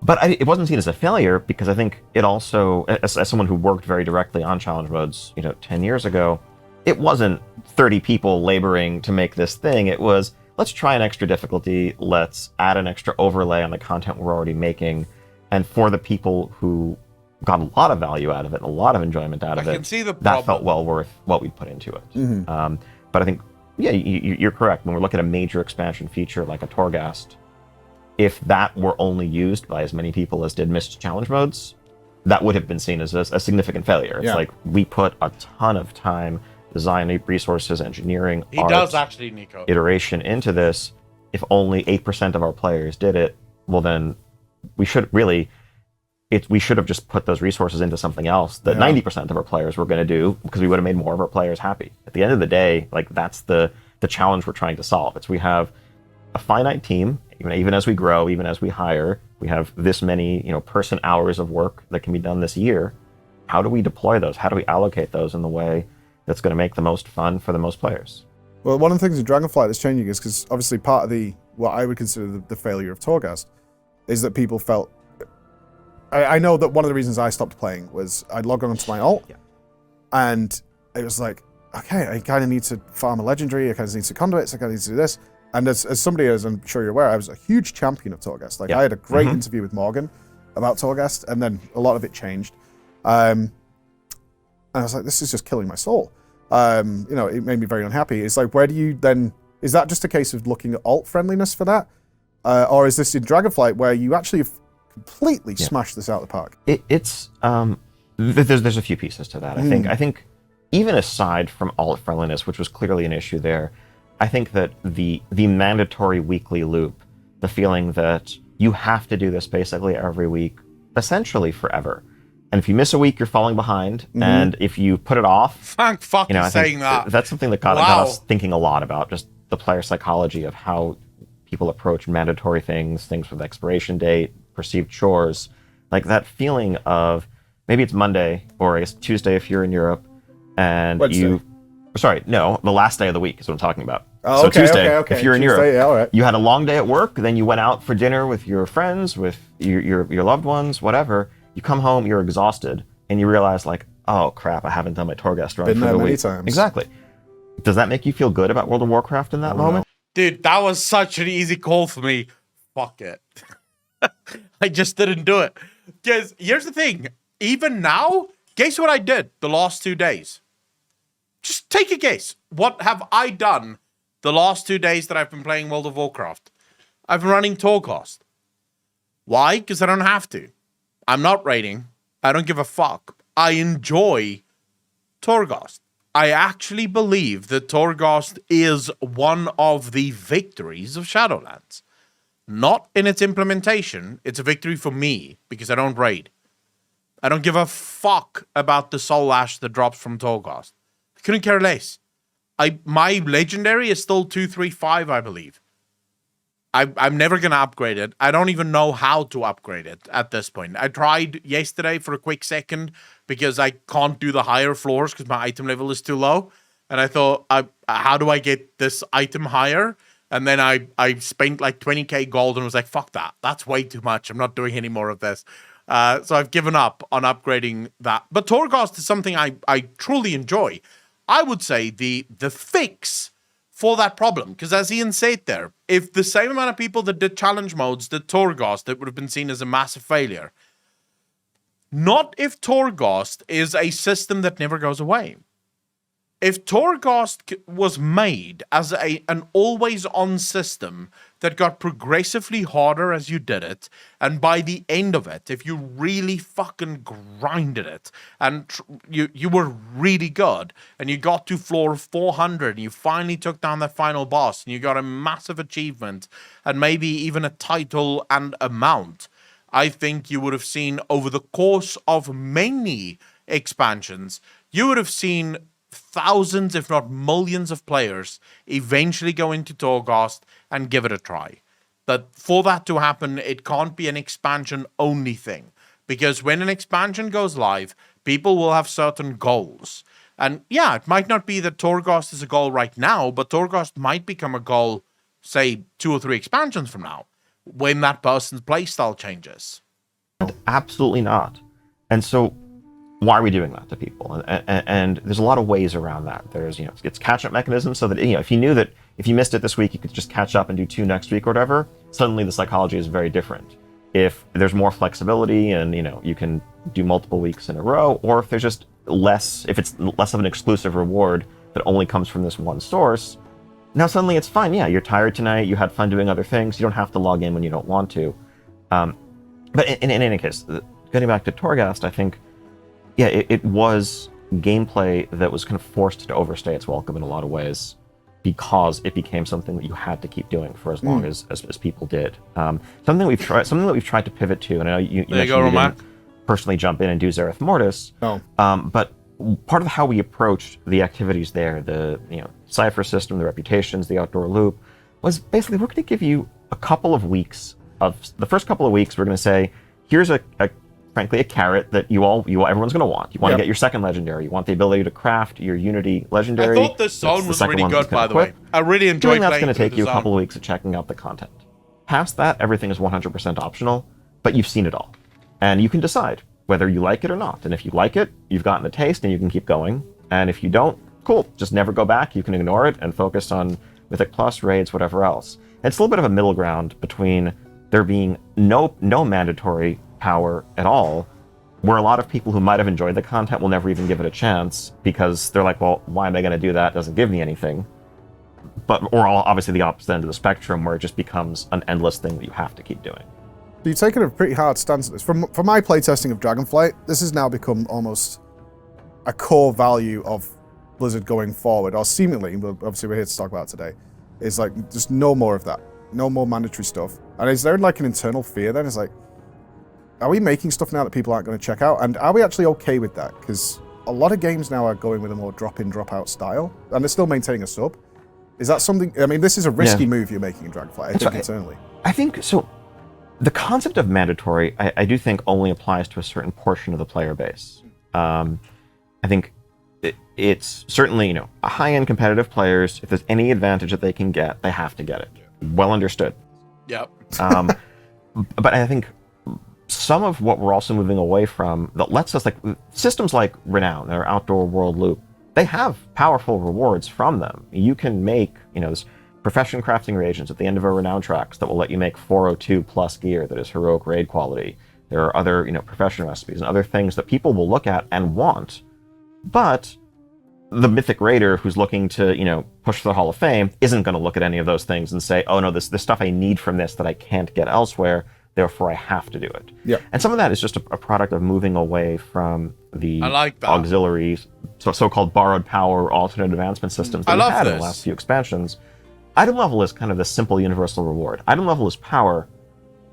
But it wasn't seen as a failure because I think it also, as someone who worked very directly on challenge modes, 10 years ago, it wasn't 30 people laboring to make this thing. It was, let's try an extra difficulty. Let's add an extra overlay on the content we're already making. And for the people who got a lot of value out of it and a lot of enjoyment out of it, can see the that felt well worth what we put into it. But I think yeah, you're correct. When we look at a major expansion feature like a Torghast, if that were only used by as many people as did missed challenge modes, that would have been seen as a significant failure. It's like we put a ton of time, design resources, engineering, He art, does actually, Nico. iteration into this. If only 8% of our players did it, well then we should have just put those resources into something else that 90% of our players were going to do, because we would have made more of our players happy. At the end of the day, like that's the challenge we're trying to solve. It's we have a finite team, even as we grow, even as we hire, we have this many, person hours of work that can be done this year. How do we deploy those? How do we allocate those in the way that's going to make the most fun for the most players? Well, one of the things in Dragonflight that's changing is because obviously part of what I would consider the failure of Torghast is that people felt. I know that one of the reasons I stopped playing was I'd log on to my alt, and it was like, okay, I kind of need to farm a legendary, I kind of need to conduits, I kind of need to do this. And as somebody, as I'm sure you're aware, I was a huge champion of Torghast. I had a great interview with Morgan about Torghast, and then a lot of it changed. And I was like, this is just killing my soul. It made me very unhappy. It's like, where do you then... Is that just a case of looking at alt friendliness for that? Or is this in Dragonflight where you actually have completely smashed this out of the park? There's a few pieces to that. I think even aside from alt friendliness, which was clearly an issue there, I think that the mandatory weekly loop, the feeling that you have to do this basically every week, essentially forever. And if you miss a week, you're falling behind. And if you put it off... Thank fucking saying that. That's something that got us thinking a lot about just the player psychology of how people approach mandatory things with expiration date, perceived chores. Like that feeling of, maybe it's Monday, or I guess Tuesday if you're in Europe, and Wednesday. the last day of the week is what I'm talking about. Oh, so okay, Tuesday, okay. if you're in Tuesday, Europe, all right. you had a long day at work, then you went out for dinner with your friends, with your loved ones, whatever. You come home, you're exhausted, and you realize like, oh crap, I haven't done my Torghast run Been for there the many week. times. Exactly. Does that make you feel good about World of Warcraft in that moment? Dude, that was such an easy call for me. Fuck it. I just didn't do it. Because here's the thing. Even now, guess what I did the last 2 days? Just take a guess. What have I done the last 2 days that I've been playing World of Warcraft? I've been running Torghast. Why? Because I don't have to. I'm not raiding. I don't give a fuck. I enjoy Torghast. I actually believe that Torghast is one of the victories of Shadowlands. Not in its implementation. It's a victory for me because I don't raid. I don't give a fuck about the soul ash that drops from Torghast. I couldn't care less. My legendary is still 235, I believe. I'm never going to upgrade it. I don't even know how to upgrade it at this point. I tried yesterday for a quick second because I can't do the higher floors because my item level is too low. And I thought, how do I get this item higher? And then I spent like 20k gold and was like, fuck that. That's way too much. I'm not doing any more of this. So I've given up on upgrading that. But Torghast is something I truly enjoy. I would say the fix for that problem, because as Ian said there, if the same amount of people that did challenge modes did Torghast, it would have been seen as a massive failure. Not if Torghast is a system that never goes away. If Torghast was made as an always-on system that got progressively harder as you did it, and by the end of it, if you really fucking grinded it, and you were really good, and you got to floor 400, and you finally took down that final boss, and you got a massive achievement, and maybe even a title and a mount, I think you would have seen over the course of many expansions, you would have seen thousands, if not millions of players eventually go into Torghast and give it a try. But for that to happen, it can't be an expansion only thing. Because when an expansion goes live, people will have certain goals. And yeah, it might not be that Torghast is a goal right now, but Torghast might become a goal, say, 2 or 3 expansions from now, when that person's playstyle changes. Absolutely not. And so why are we doing that to people? And there's a lot of ways around that. There's, it's catch-up mechanisms so that, if you knew that if you missed it this week, you could just catch up and do 2 next week or whatever, suddenly the psychology is very different. If there's more flexibility and, you can do multiple weeks in a row, or if there's just if it's less of an exclusive reward that only comes from this one source, Now suddenly it's fine. Yeah, you're tired tonight. You had fun doing other things. You don't have to log in when you don't want to. But in any case, getting back to Torghast, I think, yeah, it was gameplay that was kind of forced to overstay its welcome in a lot of ways, because it became something that you had to keep doing for as long as people did. Something that we've tried to pivot to, and I know you mentioned you didn't personally jump in and do Zereth Mortis. No. But part of how we approached the activities there, the cipher system, the reputations, the outdoor loop, was basically we're going to give you a couple of weeks of the first couple of weeks. We're going to say, here's frankly a carrot that everyone's going to want. You want to get your second legendary. You want the ability to craft your Unity legendary. I thought the zone was really good, by the way. I really enjoyed playing. That's going to take you a couple of weeks of checking out the content. Past that, everything is 100% optional, but you've seen it all, and you can decide whether you like it or not. And if you like it, you've gotten a taste and you can keep going. And if you don't, cool, just never go back. You can ignore it and focus on Mythic Plus, raids, whatever else. And it's a little bit of a middle ground between there being no mandatory power at all, where a lot of people who might have enjoyed the content will never even give it a chance because they're like, well, why am I going to do that? It doesn't give me anything. Or obviously the opposite end of the spectrum, where it just becomes an endless thing that you have to keep doing. So you've taken a pretty hard stance at this. For my playtesting of Dragonflight, this has now become almost a core value of Blizzard going forward, or seemingly, but obviously we're here to talk about it today, is like, just no more of that. No more mandatory stuff. And is there like an internal fear then? It's like, are we making stuff now that people aren't going to check out? And are we actually okay with that? Because a lot of games now are going with a more drop-in, drop-out style, and they're still maintaining a sub. Is that something... I mean, this is a risky move you're making in Dragonflight, I think, internally. I think, so, the concept of mandatory, I do think only applies to a certain portion of the player base. I think it's certainly, high-end competitive players, if there's any advantage that they can get, they have to get it. Well understood. Yep. But I think some of what we're also moving away from that lets us, like systems like Renown or Outdoor World Loop, they have powerful rewards from them. You can make, this profession crafting reagents at the end of a Renown tracks that will let you make 402 plus gear that is heroic raid quality. There are other, profession recipes and other things that people will look at and want. But the Mythic Raider who's looking to, push the Hall of Fame isn't going to look at any of those things and say, oh no, this stuff I need from this that I can't get elsewhere, therefore I have to do it. Yeah. And some of that is just a product of moving away from the auxiliary, so-called borrowed power, alternate advancement systems that we had in the last few expansions. Item level is kind of the simple universal reward. Item level is power,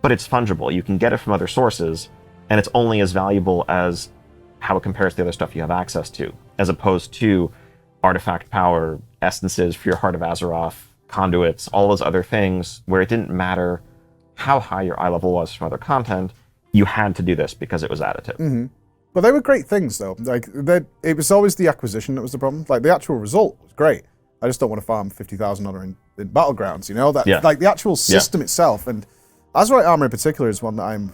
but it's fungible. You can get it from other sources, and it's only as valuable as how it compares to the other stuff you have access to, as opposed to artifact power, essences for your Heart of Azeroth, conduits, all those other things, where it didn't matter how high your eye level was from other content, you had to do this because it was additive. Mm-hmm. But they were great things, though. Like, it was always the acquisition that was the problem. Like, the actual result was great. I just don't want to farm 50,000 honor in Battlegrounds, Like, the actual system itself. And Azerite Armor in particular is one that I'm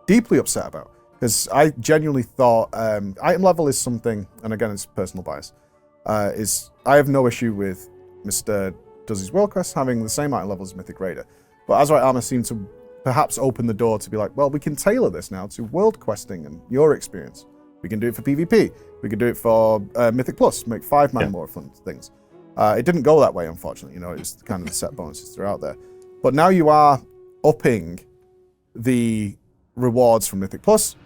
deeply upset about. Because I genuinely thought item level is something, and again, it's personal bias, I have no issue with Mr. Does his World Quest having the same item level as Mythic Raider. But Azerite Armor seemed to perhaps open the door to be like, well, we can tailor this now to world questing and your experience. We can do it for PvP. We can do it for Mythic Plus, make 5 mana more fun things. It didn't go that way, unfortunately. It was kind of the set bonuses that are out there. But now you are upping the rewards from Mythic Plus,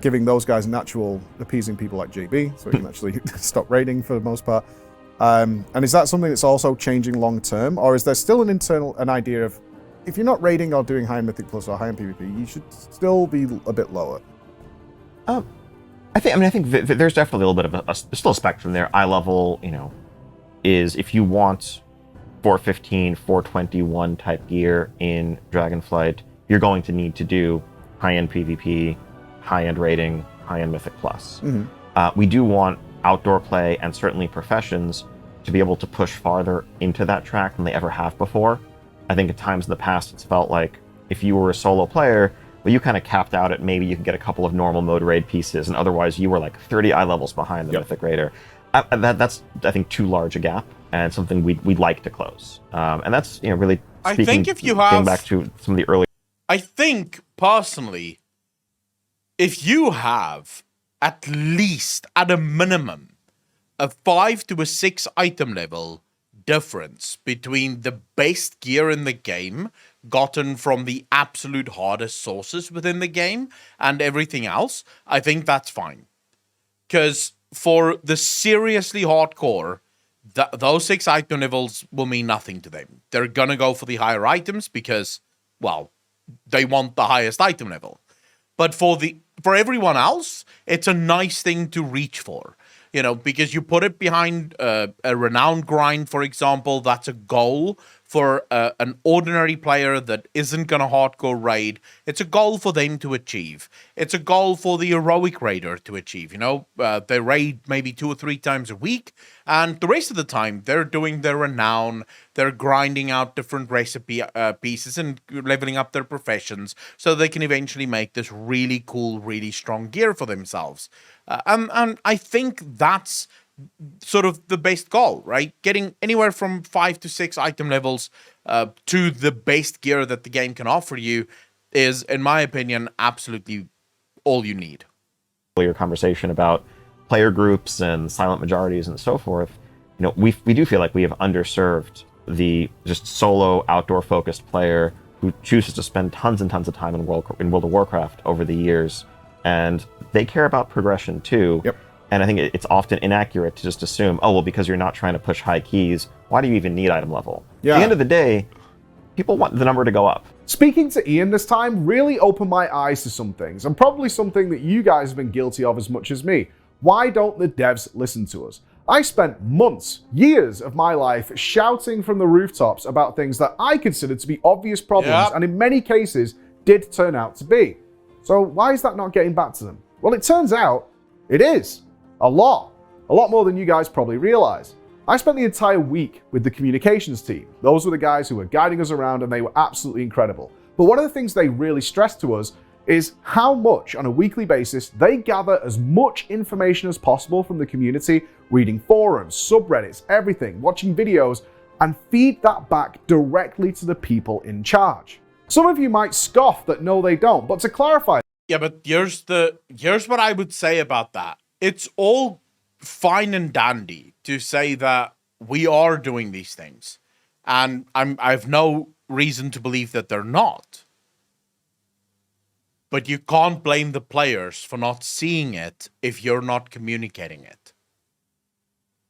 giving those guys natural appeasing people like JB, so you can actually stop raiding for the most part. And is that something that's also changing long term, or is there still an idea of, if you're not raiding or doing high Mythic Plus or high in PvP, you should still be a bit lower? I think there's definitely a little bit of still a spectrum there. Eye level, is if you want 415, 421 type gear in Dragonflight, you're going to need to do high-end PvP, high-end raiding, high-end Mythic Plus. Mm-hmm. We do want outdoor play and certainly professions to be able to push farther into that track than they ever have before. I think at times in the past it's felt like if you were a solo player, well, you kind of capped out at maybe you could get a couple of normal mode raid pieces, and otherwise you were like 30 eye levels behind the Mythic Raider. That's I think too large a gap, and something we'd like to close. And that's really speaking. I think if you getting back to some of the early. I think personally, if you have at least, at a minimum, a 5 to a 6 item level difference between the best gear in the game gotten from the absolute hardest sources within the game and everything else, I think that's fine. Because for the seriously hardcore, those 6 item levels will mean nothing to them. They're gonna go for the higher items because, well, they want the highest item level. But for everyone else, it's a nice thing to reach for. You know, because you put it behind a renowned grind, for example, that's a goal for an ordinary player that isn't going to hardcore raid. It's a goal for them to achieve. It's a goal for the heroic raider to achieve. You know, they raid maybe 2 or 3 times a week, and the rest of the time they're doing their renown. They're grinding out different recipe pieces and leveling up their professions so they can eventually make this really cool, really strong gear for themselves. And I think that's sort of the best goal, right? Getting anywhere from 5 to 6 item levels to the best gear that the game can offer you is, in my opinion, absolutely all you need. Your conversation about player groups and silent majorities and so forth, you know, we do feel like we have underserved the just solo outdoor focused player who chooses to spend tons and tons of time in World of Warcraft over the years, and they care about progression too. Yep. And I think it's often inaccurate to just assume, oh, well, because you're not trying to push high keys, why do you even need item level? Yeah. At the end of the day, people want the number to go up. Speaking to Ian this time really opened my eyes to some things, and probably something that you guys have been guilty of as much as me. Why don't the devs listen to us? I spent months, years of my life shouting from the rooftops about things that I considered to be obvious problems, and in many cases did turn out to be. So why is that not getting back to them? Well, it turns out it is. A lot more than you guys probably realize. I spent the entire week with the communications team. Those were the guys who were guiding us around, and they were absolutely incredible. But one of the things they really stressed to us is how much on a weekly basis they gather as much information as possible from the community, reading forums, subreddits, everything, watching videos, and feed that back directly to the people in charge. Some of you might scoff that no, they don't, but to clarify. Yeah, but here's what I would say about that. It's all fine and dandy to say that we are doing these things, and I've no reason to believe that they're not. But you can't blame the players for not seeing it if you're not communicating it.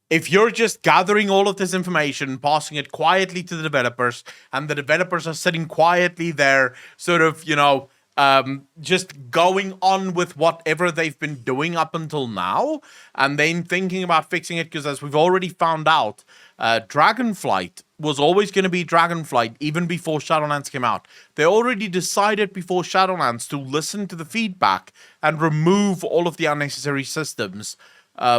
If you're just gathering all of this information, passing it quietly to the developers, and the developers are sitting quietly there, sort of, you know, just going on with whatever they've been doing up until now, and then thinking about fixing it, because as we've already found out, Dragonflight was always going to be Dragonflight even before Shadowlands came out. They already decided before Shadowlands to listen to the feedback and remove all of the unnecessary systems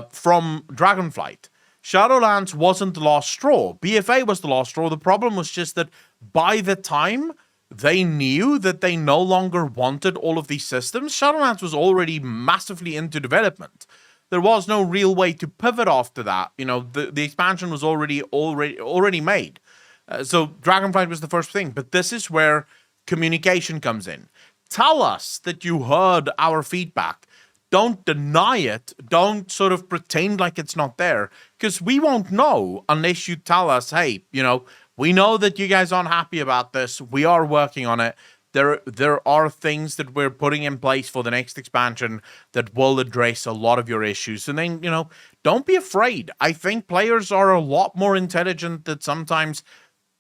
from Dragonflight. Shadowlands wasn't the last straw. BFA was the last straw. The problem was just that by the time they knew that they no longer wanted all of these systems, Shadowlands was already massively into development. There was no real way to pivot after that. You know, the expansion was already made. So Dragonflight was the first thing. But this is where communication comes in. Tell us that you heard our feedback. Don't deny it. Don't sort of pretend like it's not there, because we won't know unless you tell us, hey, you know, we know that you guys aren't happy about this. We are working on it. There are things that we're putting in place for the next expansion that will address a lot of your issues. And then, you know, don't be afraid. I think players are a lot more intelligent than sometimes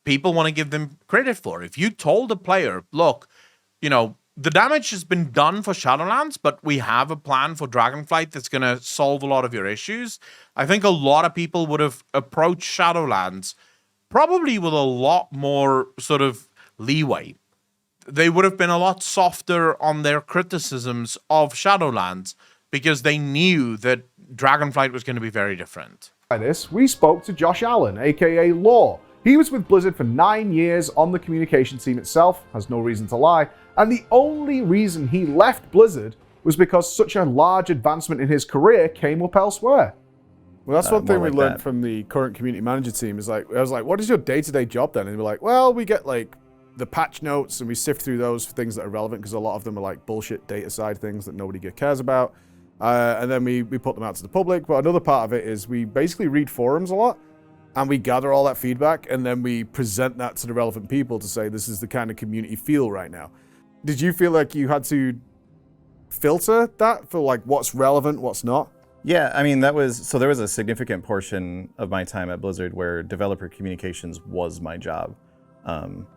people want to give them credit for. If you told a player, look, you know, the damage has been done for Shadowlands, but we have a plan for Dragonflight that's going to solve a lot of your issues, I think a lot of people would have approached Shadowlands probably with a lot more sort of leeway. They would have been a lot softer on their criticisms of Shadowlands because they knew that Dragonflight was going to be very different. By this, we spoke to Josh Allen, aka Law. He was with Blizzard for 9 years on the communication team itself, has no reason to lie, and the only reason he left Blizzard was because such a large advancement in his career came up elsewhere. Well, that's one thing we like learned that. from the current community manager team is like, I was like, what is your day-to-day job then? And they were like, well, we get like the patch notes and we sift through those for things that are relevant because a lot of them are like bullshit data side things that nobody cares about. And then we put them out to the public. But another part of it is we basically read forums a lot. and we gather all that feedback, and then we present that to the relevant people to say, this is the kind of community feel right now. Did you feel like you had to filter that for like what's relevant, what's not? Yeah, I mean, there was a significant portion of my time at Blizzard where developer communications was my job. And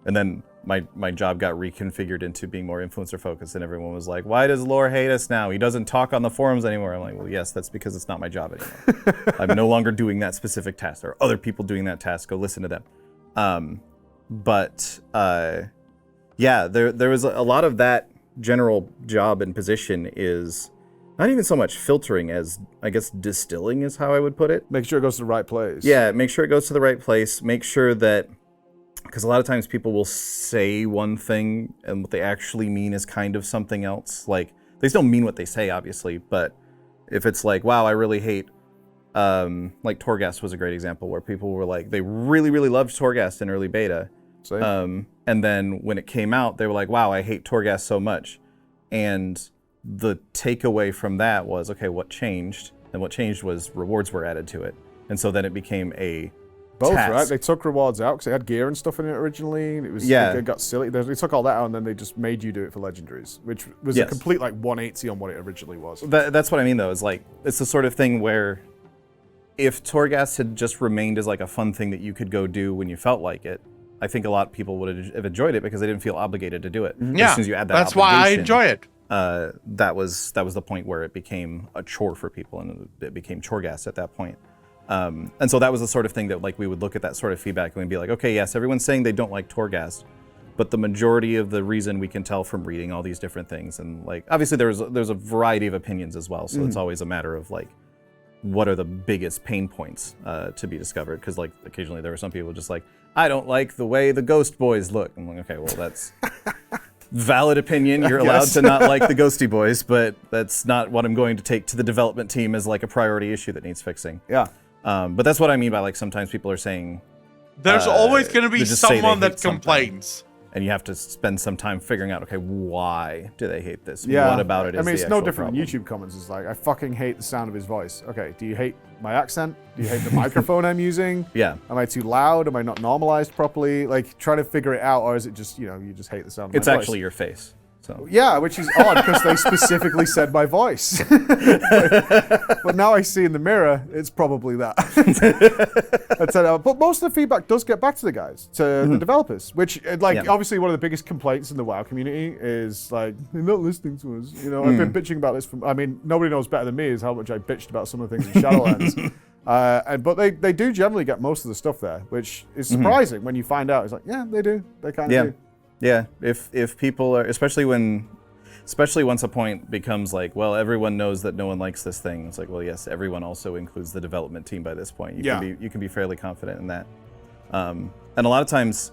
then my job got reconfigured into being more influencer focused, and everyone was like, why does Lore hate us now? He doesn't talk on the forums anymore. I'm like, well, yes, that's because it's not my job anymore. I'm no longer doing that specific task. There are other people doing that task. Go listen to them. Yeah, there was a lot of that general job and position is not even so much filtering as, I guess, distilling is how I would put it. Make sure it goes to the right place. Yeah, make sure it goes to the right place. Make sure that, because a lot of times people will say one thing and what they actually mean is kind of something else. Like, they still mean what they say, obviously, but if it's like, wow, I really hate, like Torghast was a great example where people were like, they really, really loved Torghast in early beta. Same. And then when it came out, they were like, wow, I hate Torghast so much. And the takeaway from that was, okay, what changed? And what changed was rewards were added to it. And so then it became a both, task. right? They took rewards out because it had gear and stuff in it originally. It was, it got silly. They took all that out and then they just made you do it for legendaries, which was a complete like 180 on what it originally was. That's what I mean, though. Is like, it's the sort of thing where if Torghast had just remained as like a fun thing that you could go do when you felt like it, I think a lot of people would have enjoyed it because they didn't feel obligated to do it. Yeah, as soon as you add that that's why I enjoy it. That was the point where it became a chore for people, and it became Torghast at that point. And so that was the sort of thing that like we would look at that sort of feedback and we'd be like, okay, yes, everyone's saying they don't like Torghast, but the majority of the reason we can tell from reading all these different things, and like obviously there's a variety of opinions as well, so it's always a matter of like, what are the biggest pain points to be discovered? Because like occasionally there were some people just like, I don't like the way the Ghost Boys look. I'm like, okay, well that's valid opinion. You're allowed to not like the Ghosty Boys, but that's not what I'm going to take to the development team as like a priority issue that needs fixing. Yeah. But that's what I mean by like sometimes people are saying there's always going to be just say they someone that hate something. complains. And you have to spend some time figuring out, okay, why do they hate this? Yeah. What about it is I mean, the it's no actual different problem? than YouTube comments. It's like, I fucking hate the sound of his voice. Okay, do you hate my accent? Do you hate the microphone I'm using? Yeah. Am I too loud? Am I not normalized properly? Like, try to figure it out, or is it just, you just hate the sound of It's my voice? actually your face. So. Yeah, which is odd because they specifically said my voice. But now I see in the mirror, it's probably that. But most of the feedback does get back to the guys, to the developers, which obviously one of the biggest complaints in the WoW community is like, they're not listening to us. I've been bitching about this nobody knows better than me is how much I bitched about some of the things in Shadowlands. But they do generally get most of the stuff there, which is surprising when you find out. It's like, yeah, they do. They kind of do. Yeah, if people are, especially once a point becomes like, well, everyone knows that no one likes this thing. It's like, well, yes, everyone also includes the development team by this point. You can be fairly confident in that. And a lot of times,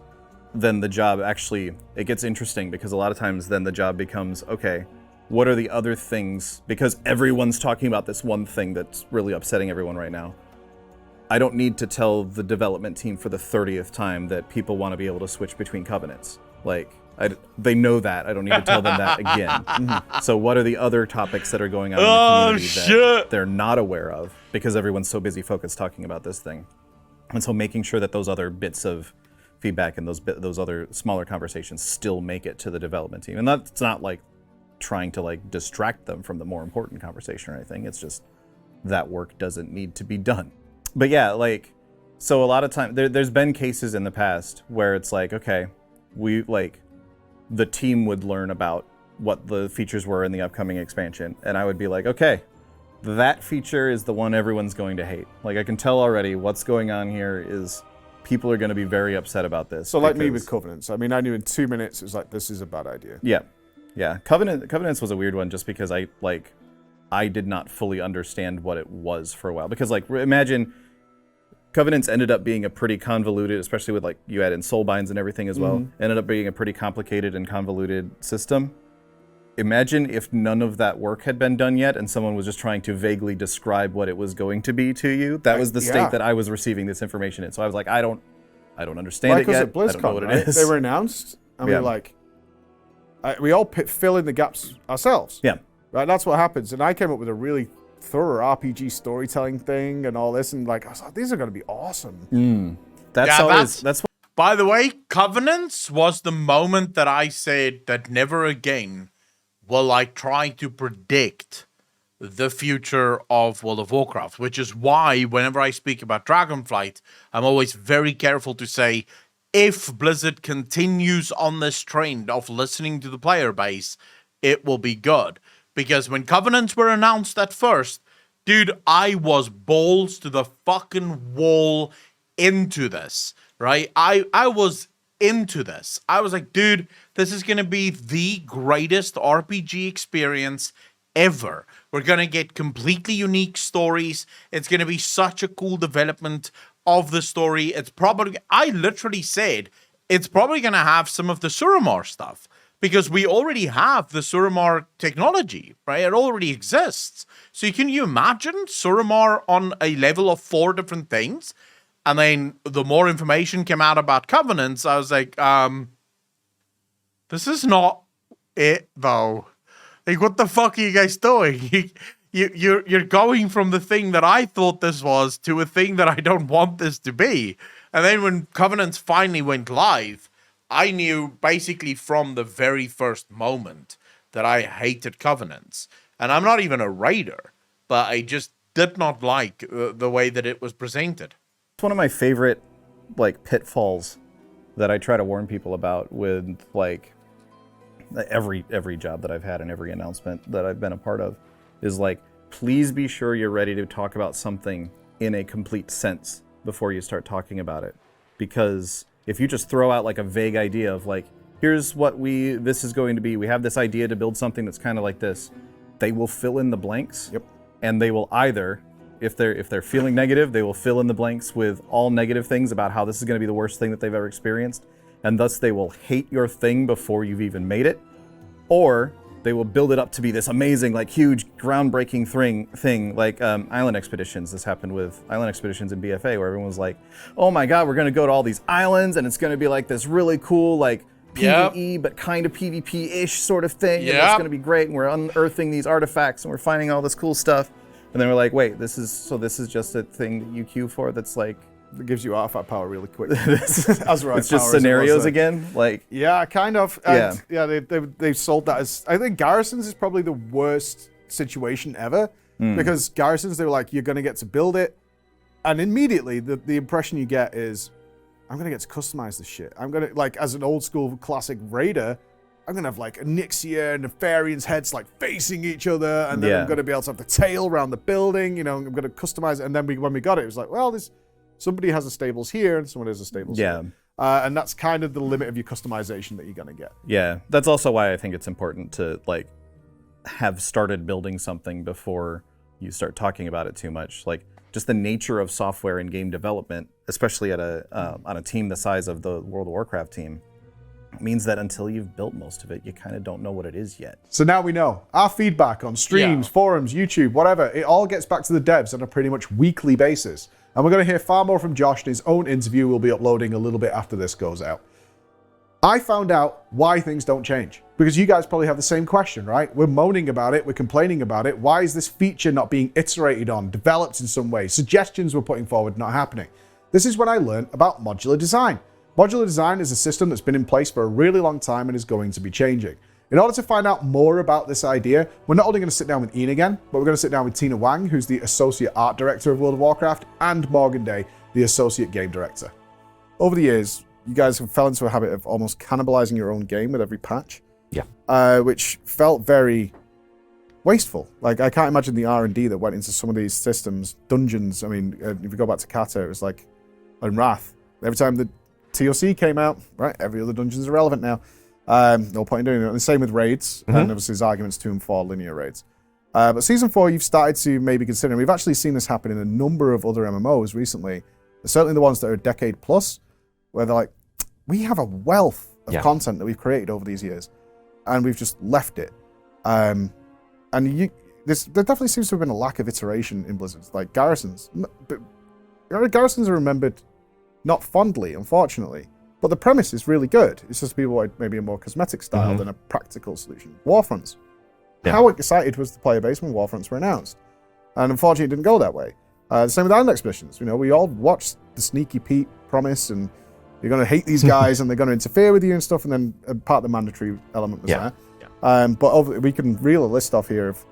then the job actually, it gets interesting because a lot of times then the job becomes, okay, what are the other things? Because everyone's talking about this one thing that's really upsetting everyone right now. I don't need to tell the development team for the 30th time that people want to be able to switch between covenants. Like, they know that. I don't need to tell them that again. So what are the other topics that are going on in the community that they're not aware of because everyone's so busy focused talking about this thing? And so making sure that those other bits of feedback and those other smaller conversations still make it to the development team. And that's not like trying to like distract them from the more important conversation or anything. It's just that work doesn't need to be done. But yeah, like, so a lot of time there's been cases in the past where it's like, okay, we like the team would learn about what the features were in the upcoming expansion, and I would be like, okay, that feature is the one everyone's going to hate. Like, I can tell already what's going on here is people are going to be very upset about this. So like me with Covenants. I mean, I knew in 2 minutes it was like, this is a bad idea. Yeah. Covenants was a weird one just because I did not fully understand what it was for a while. Because like, imagine Covenants ended up being a pretty convoluted, especially with like you add in soulbinds and everything as well, ended up being a pretty complicated and convoluted system. Imagine if none of that work had been done yet and someone was just trying to vaguely describe what it was going to be to you. That was the state that I was receiving this information in. So I was like, I don't understand it yet. At BlizzCon, I don't know what right? it is. They were announced, and we were like, we all fill in the gaps ourselves. Yeah. Right, that's what happens. And I came up with a really thorough RPG storytelling thing and all this, and like I was like, these are going to be awesome. That's what By the way, Covenants was the moment that I said that never again will I try to predict the future of World of Warcraft, which is why whenever I speak about Dragonflight, I'm always very careful to say, if Blizzard continues on this trend of listening to the player base, it will be good. Because when Covenants were announced at first, dude, I was balls to the fucking wall into this, right? I was into this. I was like, dude, this is going to be the greatest RPG experience ever. We're going to get completely unique stories. It's going to be such a cool development of the story. It's probably, I literally said, it's probably going to have some of the Suramar stuff because we already have the Suramar technology, right? It already exists. So can you imagine Suramar on a level of 4 different things? And then the more information came out about Covenants, I was like, this is not it though. Like, what the fuck are you guys doing? You're going from the thing that I thought this was to a thing that I don't want this to be. And then when Covenants finally went live, I knew basically from the very first moment that I hated Covenants. And I'm not even a raider, but I just did not like the way that it was presented. It's one of my favorite like pitfalls that I try to warn people about with like every job that I've had and every announcement that I've been a part of is like, please be sure you're ready to talk about something in a complete sense before you start talking about it. Because if you just throw out like a vague idea of like, here's what this is going to be, we have this idea to build something that's kind of like this, they will fill in the blanks. Yep. And they will either, if they're feeling negative, they will fill in the blanks with all negative things about how this is going to be the worst thing that they've ever experienced. And thus they will hate your thing before you've even made it. Or they will build it up to be this amazing, like huge, groundbreaking thing like Island Expeditions. This happened with Island Expeditions in BFA, where everyone was like, oh my God, we're going to go to all these islands and it's going to be like this really cool, like PvE, but kind of PvP-ish sort of thing. And it's going to be great. And we're unearthing these artifacts and we're finding all this cool stuff. And then we're like, wait, this is just a thing that you queue for that's like, It gives you artifact power really quick. It's just scenarios again, like yeah, kind of. And yeah, they've sold that as. I think Garrisons is probably the worst situation ever because Garrisons they were like, you're gonna get to build it, and immediately the impression you get is, I'm gonna get to customize this shit. I'm gonna like as an old school classic raider, I'm gonna have like Onyxia and Nefarian's heads like facing each other, and then I'm gonna be able to have the tail around the building. You know, I'm gonna customize it, and then when we got it, it was like, well, somebody has a stables here and someone has a stables here. And that's kind of the limit of your customization that you're going to get. Yeah, that's also why I think it's important to like have started building something before you start talking about it too much. Like just the nature of software and game development, especially at on a team the size of the World of Warcraft team, means that until you've built most of it, you kind of don't know what it is yet. So now we know. Our feedback on streams, forums, YouTube, whatever, it all gets back to the devs on a pretty much weekly basis. And we're going to hear far more from Josh in his own interview we'll be uploading a little bit after this goes out. I found out why things don't change. Because you guys probably have the same question, right? We're moaning about it, we're complaining about it. Why is this feature not being iterated on, developed in some way? Suggestions we're putting forward not happening. This is when I learned about modular design. Modular design is a system that's been in place for a really long time and is going to be changing. In order to find out more about this idea, we're not only going to sit down with Ian again, but we're going to sit down with Tina Wang, who's the Associate Art Director of World of Warcraft, and Morgan Day, the Associate Game Director. Over the years, you guys have fell into a habit of almost cannibalizing your own game with every patch. Yeah. Which felt very wasteful. Like, I can't imagine the R&D that went into some of these systems. Dungeons, I mean, if you go back to Kata, it was like, and Wrath. Every time the TOC came out, right, every other dungeon's irrelevant now. No point in doing it. And the same with raids, and obviously there's arguments 2 and 4 linear raids. But Season 4, you've started to maybe consider, and we've actually seen this happen in a number of other MMOs recently, certainly the ones that are a decade plus, where they're like, we have a wealth of content that we've created over these years, and we've just left it. And there definitely seems to have been a lack of iteration in Blizzard. Like Garrisons. But Garrisons are remembered not fondly, unfortunately. But the premise is really good. It's just people like maybe a more cosmetic style than a practical solution. Warfronts. Yeah. How excited was the player base when Warfronts were announced? And unfortunately, it didn't go that way. The same with Island Expeditions. You know, we all watched the Sneaky Pete promise, and you're going to hate these guys, and they're going to interfere with you and stuff, and then part of the mandatory element was there. But we can reel a list off here of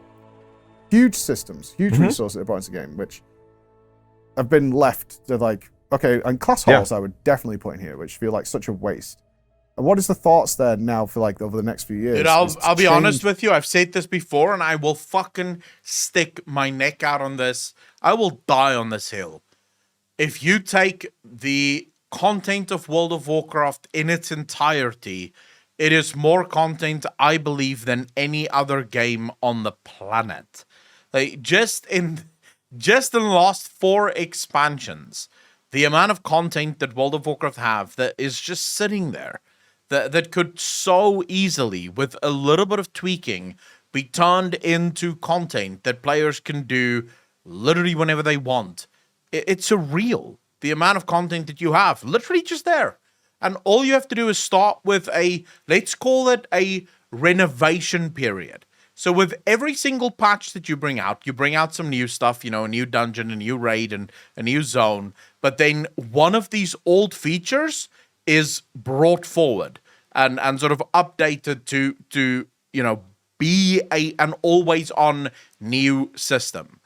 huge systems, huge resources that are brought into the game, which have been left to like, okay, and class halls I would definitely put in here, which feel like such a waste. And what is the thoughts there now for like over the next few years? Dude, I'll be honest with you. I've said this before, and I will fucking stick my neck out on this. I will die on this hill. If you take the content of World of Warcraft in its entirety, it is more content, I believe, than any other game on the planet. Like just in the last 4 expansions, the amount of content that World of Warcraft have that is just sitting there, that could so easily, with a little bit of tweaking, be turned into content that players can do literally whenever they want. It's surreal, the amount of content that you have, literally just there. And all you have to do is start with let's call it a renovation period. So with every single patch that you bring out some new stuff, you know, a new dungeon, a new raid, and a new zone. But then one of these old features is brought forward and sort of updated to you know, be an always on new system.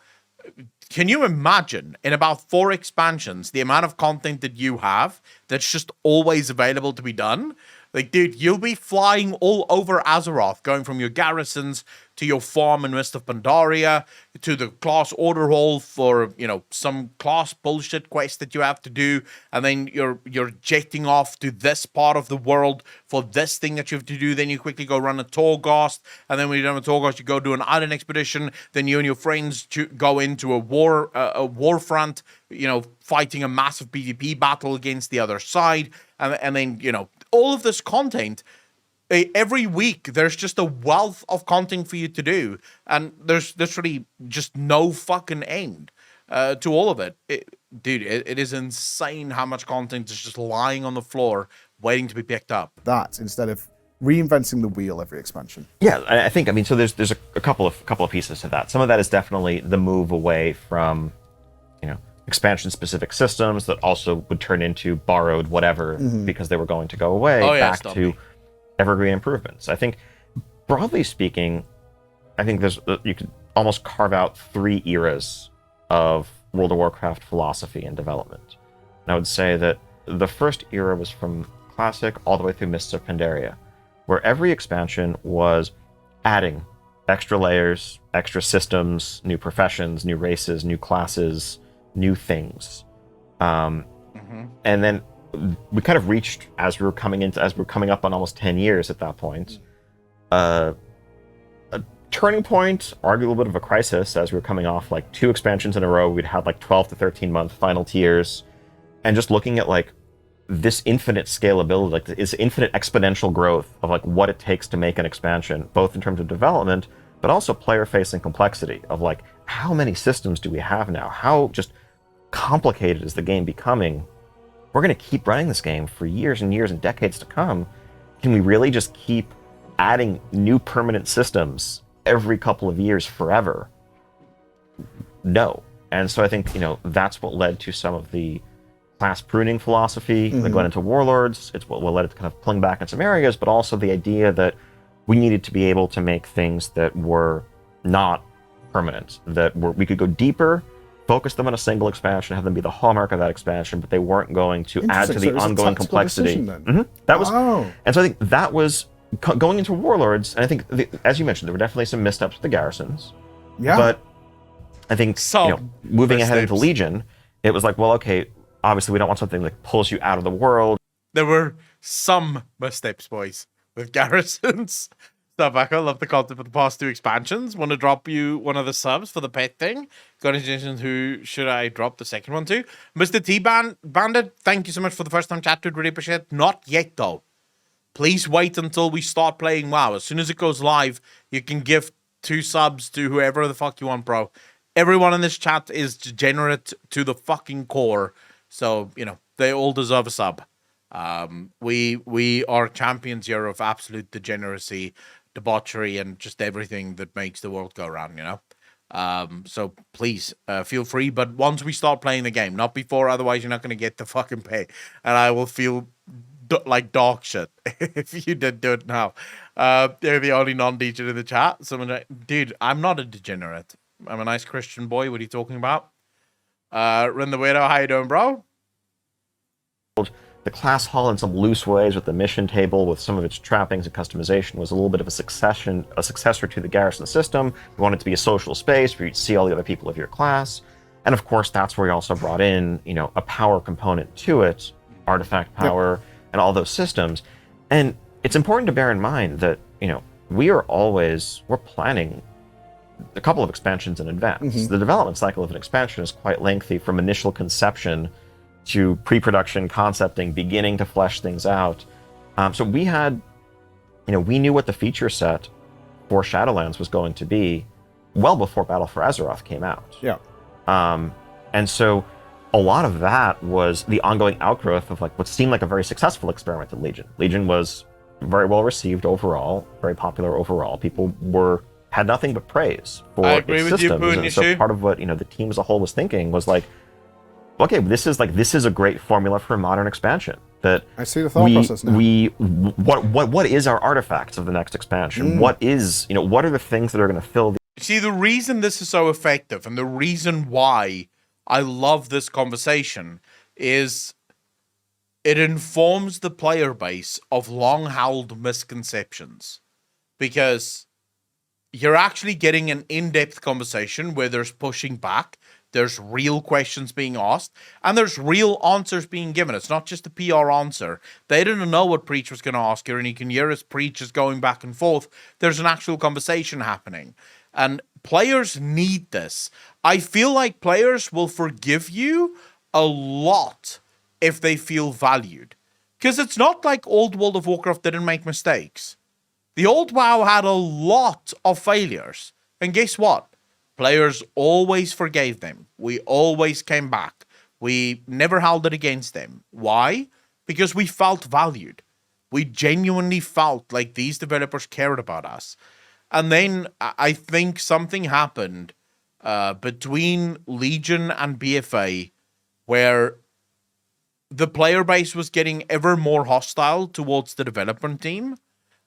Can you imagine in about 4 expansions the amount of content that you have that's just always available to be done? Like, dude, you'll be flying all over Azeroth, going from your garrisons to your farm in Mist of Pandaria, to the class order hall for, you know, some class bullshit quest that you have to do, and then you're jetting off to this part of the world for this thing that you have to do. Then you quickly go run a Torghast, and then when you're done with Torghast, you go do an island expedition. Then you and your friends go into a war front, you know, fighting a massive PvP battle against the other side, and then, you know, all of this content. Every week there's just a wealth of content for you to do, and there's literally just no fucking end to all of it. Dude, it is insane how much content is just lying on the floor waiting to be picked up. That instead of reinventing the wheel every expansion. Yeah, I think, I mean, so there's a couple of pieces to that. Some of that is definitely the move away from, you know, expansion specific systems that also would turn into borrowed whatever because they were going to go away, back to evergreen improvements. I think, broadly speaking, I think you could almost carve out 3 eras of World of Warcraft philosophy and development. And I would say that the first era was from Classic all the way through Mists of Pandaria, where every expansion was adding extra layers, extra systems, new professions, new races, new classes, new things. And then we kind of reached, as we were coming up on almost 10 years at that point, a turning point, arguably a little bit of a crisis, as we were coming off like 2 expansions in a row. We'd had like 12 to 13 month final tiers, and just looking at like this infinite scalability, like this infinite exponential growth of like what it takes to make an expansion, both in terms of development, but also player facing complexity of like, how many systems do we have now? How just complicated is the game becoming? We're going to keep running this game for years and years and decades to come. Can we really just keep adding new permanent systems every couple of years forever? No. And so I think, you know, that's what led to some of the class pruning philosophy that went into Warlords. It's what led it to kind of pulling back in some areas, but also the idea that we needed to be able to make things that were not permanent, that we could go deeper, focus them on a single expansion, have them be the hallmark of that expansion, but they weren't going to add to the ongoing complexity. That was, and so I think that was going into Warlords. And I think, as you mentioned, there were definitely some missteps with the garrisons. Yeah. But I think, you know, moving ahead into Legion, it was like, well, okay, obviously we don't want something that pulls you out of the world. There were some missteps, boys, with garrisons. Back, I love the content for the past 2 expansions. Want to drop you one of the subs for the pet thing? Got any suggestions who should I drop the second one to? Mr. Bandit, thank you so much for the first time chat, dude. Really appreciate it. Not yet, though. Please wait until we start playing WoW. As soon as it goes live, you can give 2 subs to whoever the fuck you want, bro. Everyone in this chat is degenerate to the fucking core. So, you know, they all deserve a sub. We are champions here of absolute degeneracy, debauchery, and just everything that makes the world go round, you know? So please feel free, but once we start playing the game, not before, otherwise you're not going to get the fucking pay. And I will feel like dog shit if you did do it now. They're the only non-degenerate in the chat. Someone, dude, I'm not a degenerate. I'm a nice Christian boy. What are you talking about? Run the Widow, how you doing, bro? The class hall in some loose ways with the mission table with some of its trappings and customization was a little bit of a successor to the garrison system. We wanted it to be a social space where you'd see all the other people of your class. And of course, that's where we also brought in, a power component to it, artifact power, and all those systems. And it's important to bear in mind that, we're planning a couple of expansions in advance. Mm-hmm. The development cycle of an expansion is quite lengthy from initial conception to pre-production, concepting, beginning to flesh things out. So we had, we knew what the feature set for Shadowlands was going to be well before Battle for Azeroth came out. Yeah. And so a lot of that was the ongoing outgrowth of what seemed like a very successful experiment at Legion. Legion was very well received overall, very popular overall. People had nothing but praise for its systems. And so part of what the team as a whole was thinking was okay, this is a great formula for a modern expansion. That I see the thought process now. What is our artifacts of the next expansion? What are the things that are going to fill See, the reason this is so effective and the reason why I love this conversation is it informs the player base of long-held misconceptions, because you're actually getting an in-depth conversation where there's pushing back, there's real questions being asked, and there's real answers being given. It's not just a PR answer. They didn't know what Preach was going to ask her, and you can hear as Preach is going back and forth. There's an actual conversation happening. And players need this. I feel like players will forgive you a lot if they feel valued. Because it's not like old World of Warcraft didn't make mistakes. The old WoW had a lot of failures. And guess what? Players always forgave them. We always came back. We never held it against them. Why? Because we felt valued. We genuinely felt like these developers cared about us. And then I think something happened between Legion and BFA where the player base was getting ever more hostile towards the development team.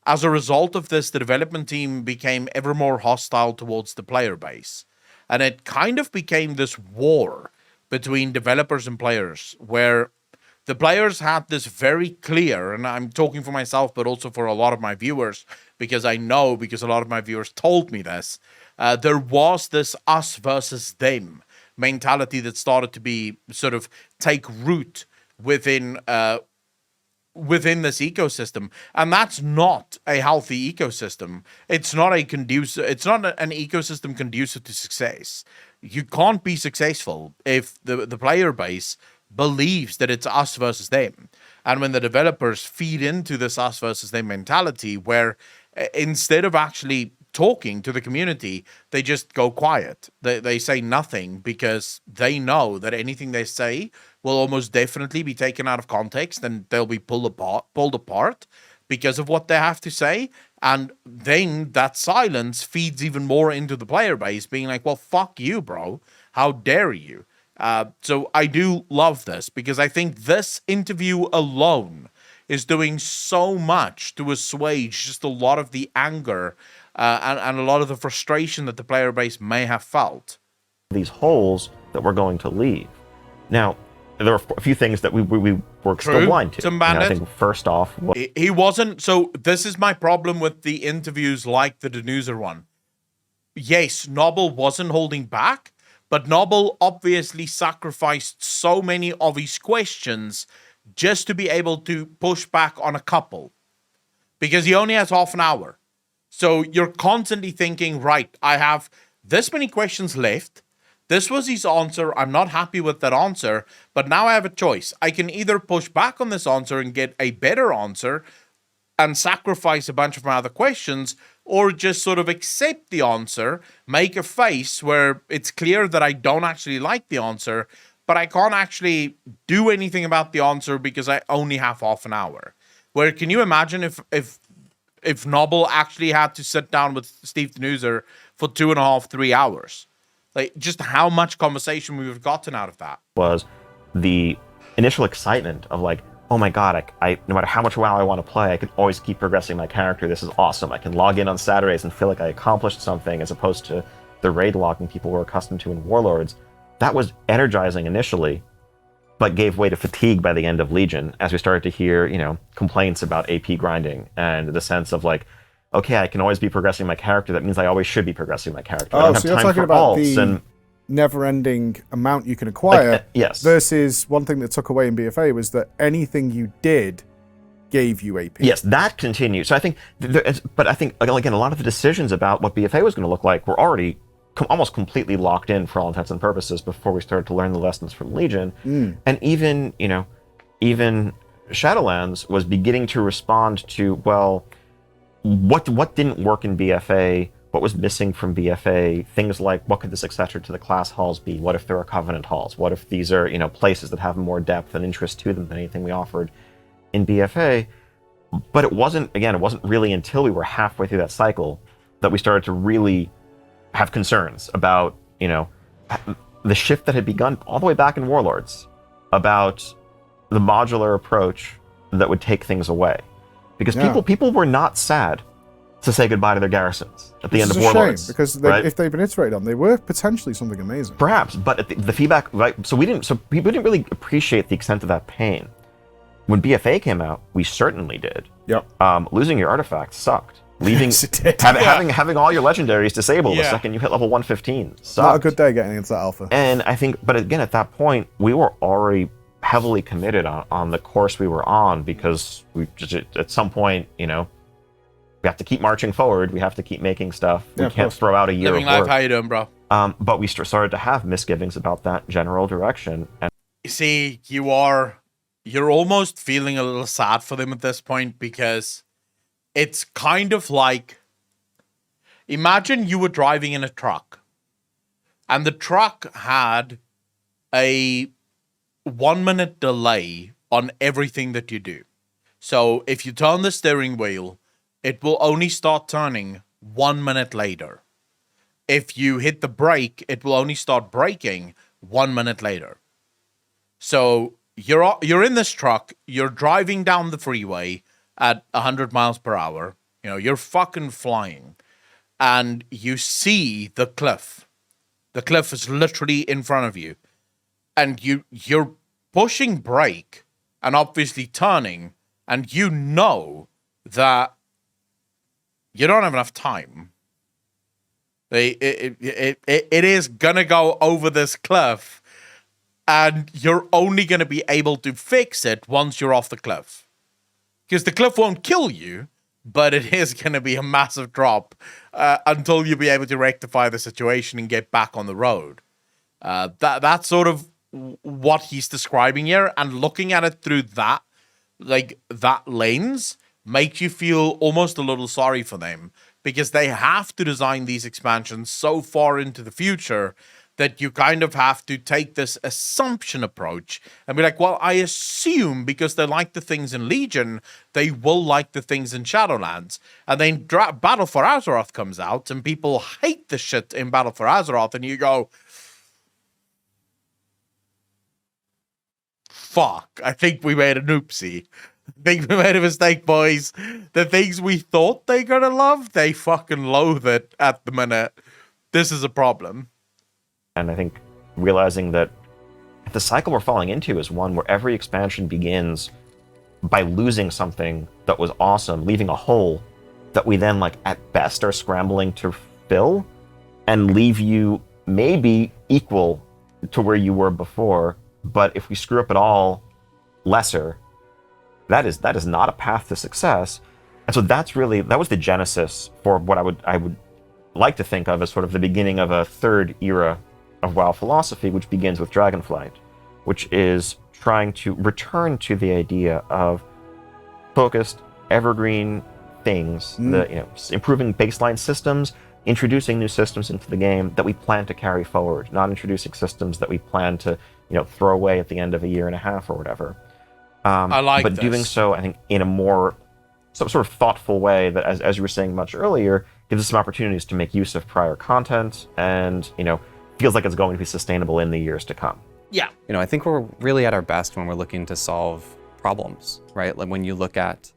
As a result of this, the development team became ever more hostile towards the player base. And it kind of became this war between developers and players, where the players had this very clear, and I'm talking for myself, but also for a lot of my viewers, because a lot of my viewers told me this, there was this us versus them mentality that started to be sort of take root within this ecosystem, and that's not a healthy ecosystem. It's not an ecosystem conducive to success. You can't be successful if the player base believes that it's us versus them. And when the developers feed into this us versus them mentality, where instead of actually talking to the community, they just go quiet. They say nothing because they know that anything they say will almost definitely be taken out of context and they'll be pulled apart because of what they have to say. And then that silence feeds even more into the player base, being like, well, fuck you, bro. How dare you? So I do love this, because I think this interview alone is doing so much to assuage just a lot of the anger and a lot of the frustration that the player base may have felt. These holes that we're going to leave. Now, there are a few things that we were still blind to. I think first off, he wasn't. So this is my problem with the interviews like the Denuser one. Yes, Noble wasn't holding back, but Noble obviously sacrificed so many of his questions just to be able to push back on a couple, because he only has half an hour. So you're constantly thinking, right, I have this many questions left. This was his answer. I'm not happy with that answer, but now I have a choice. I can either push back on this answer and get a better answer and sacrifice a bunch of my other questions, or just sort of accept the answer, make a face where it's clear that I don't actually like the answer, but I can't actually do anything about the answer because I only have half an hour. Where can you imagine if Noble actually had to sit down with Steve Denuser for 2.5, 3 hours? Like, just how much conversation we've gotten out of that. Was the initial excitement of like, oh my god, I no matter how much WoW I want to play, I can always keep progressing my character. This is awesome. I can log in on Saturdays and feel like I accomplished something, as opposed to the raid logging people were accustomed to in Warlords. That was energizing initially, but gave way to fatigue by the end of Legion, as we started to hear, complaints about AP grinding and the sense of like, okay, I can always be progressing my character. That means I always should be progressing my character. I don't have so you're time talking for about alts the and never-ending amount you can acquire. yes. Versus one thing that took away in BFA was that anything you did gave you AP. Yes, that continues. So I think, but I think again, a lot of the decisions about what BFA was going to look like were already almost completely locked in for all intents and purposes before we started to learn the lessons from Legion. And even Shadowlands was beginning to respond to, well, what didn't work in BFA, what was missing from BFA, things like what could the successor to the class halls be, what if there are Covenant halls, what if these are places that have more depth and interest to them than anything we offered in BFA. But it wasn't really until we were halfway through that cycle that we started to really have concerns about, the shift that had begun all the way back in Warlords, about the modular approach that would take things away. Because people were not sad to say goodbye to their garrisons at the end of Warlords. Shame, because right? if they've been iterated on, they were potentially something amazing. Perhaps, but the feedback, right? So people didn't really appreciate the extent of that pain. When BFA came out, we certainly did. Yep. Losing your artifacts sucked. Having all your legendaries disabled the second you hit level 115 sucked. Not a good day getting into that alpha. And I think, but again, at that point, we were already heavily committed on the course we were on, because we just, at some point, we have to keep marching forward. We have to keep making stuff. We can't throw out a year Living of work. life, how you doing, bro? But we started to have misgivings about that general direction. And You see, you're almost feeling a little sad for them at this point, because it's kind of like, imagine you were driving in a truck and the truck had a 1 minute delay on everything that you do. So if you turn the steering wheel, it will only start turning 1 minute later. If you hit the brake, it will only start braking 1 minute later. So you're in this truck, you're driving down the freeway at 100 miles per hour, you're fucking flying, and you see the cliff. The cliff is literally in front of you, and you're pushing brake and obviously turning, and that you don't have enough time. It is gonna go over this cliff, and you're only gonna be able to fix it once you're off the cliff. Because the cliff won't kill you, but it is going to be a massive drop until you'll be able to rectify the situation and get back on the road. That's sort of what he's describing here, and looking at it through that lens makes you feel almost a little sorry for them, because they have to design these expansions so far into the future that you kind of have to take this assumption approach and be like, well, I assume because they like the things in Legion, they will like the things in Shadowlands. And then Battle for Azeroth comes out and people hate the shit in Battle for Azeroth, and you go, fuck, I think we made an oopsie. I think we made a mistake, boys. The things we thought they gonna love, they fucking loathe it at the minute. This is a problem. And I think realizing that the cycle we're falling into is one where every expansion begins by losing something that was awesome, leaving a hole that we then, at best, are scrambling to fill, and leave you maybe equal to where you were before, but if we screw up at all, lesser. That is not a path to success. And so that was the genesis for what I would like to think of as sort of the beginning of a third era of WoW philosophy, which begins with Dragonflight, which is trying to return to the idea of focused, evergreen things, improving baseline systems, introducing new systems into the game that we plan to carry forward, not introducing systems that we plan to, throw away at the end of a year and a half or whatever. I like but this. Doing so, I think, in a more sort of thoughtful way that, as you were saying much earlier, gives us some opportunities to make use of prior content and, feels like it's going to be sustainable in the years to come. Yeah. You know, I think we're really at our best when we're looking to solve problems, right? Like when you look at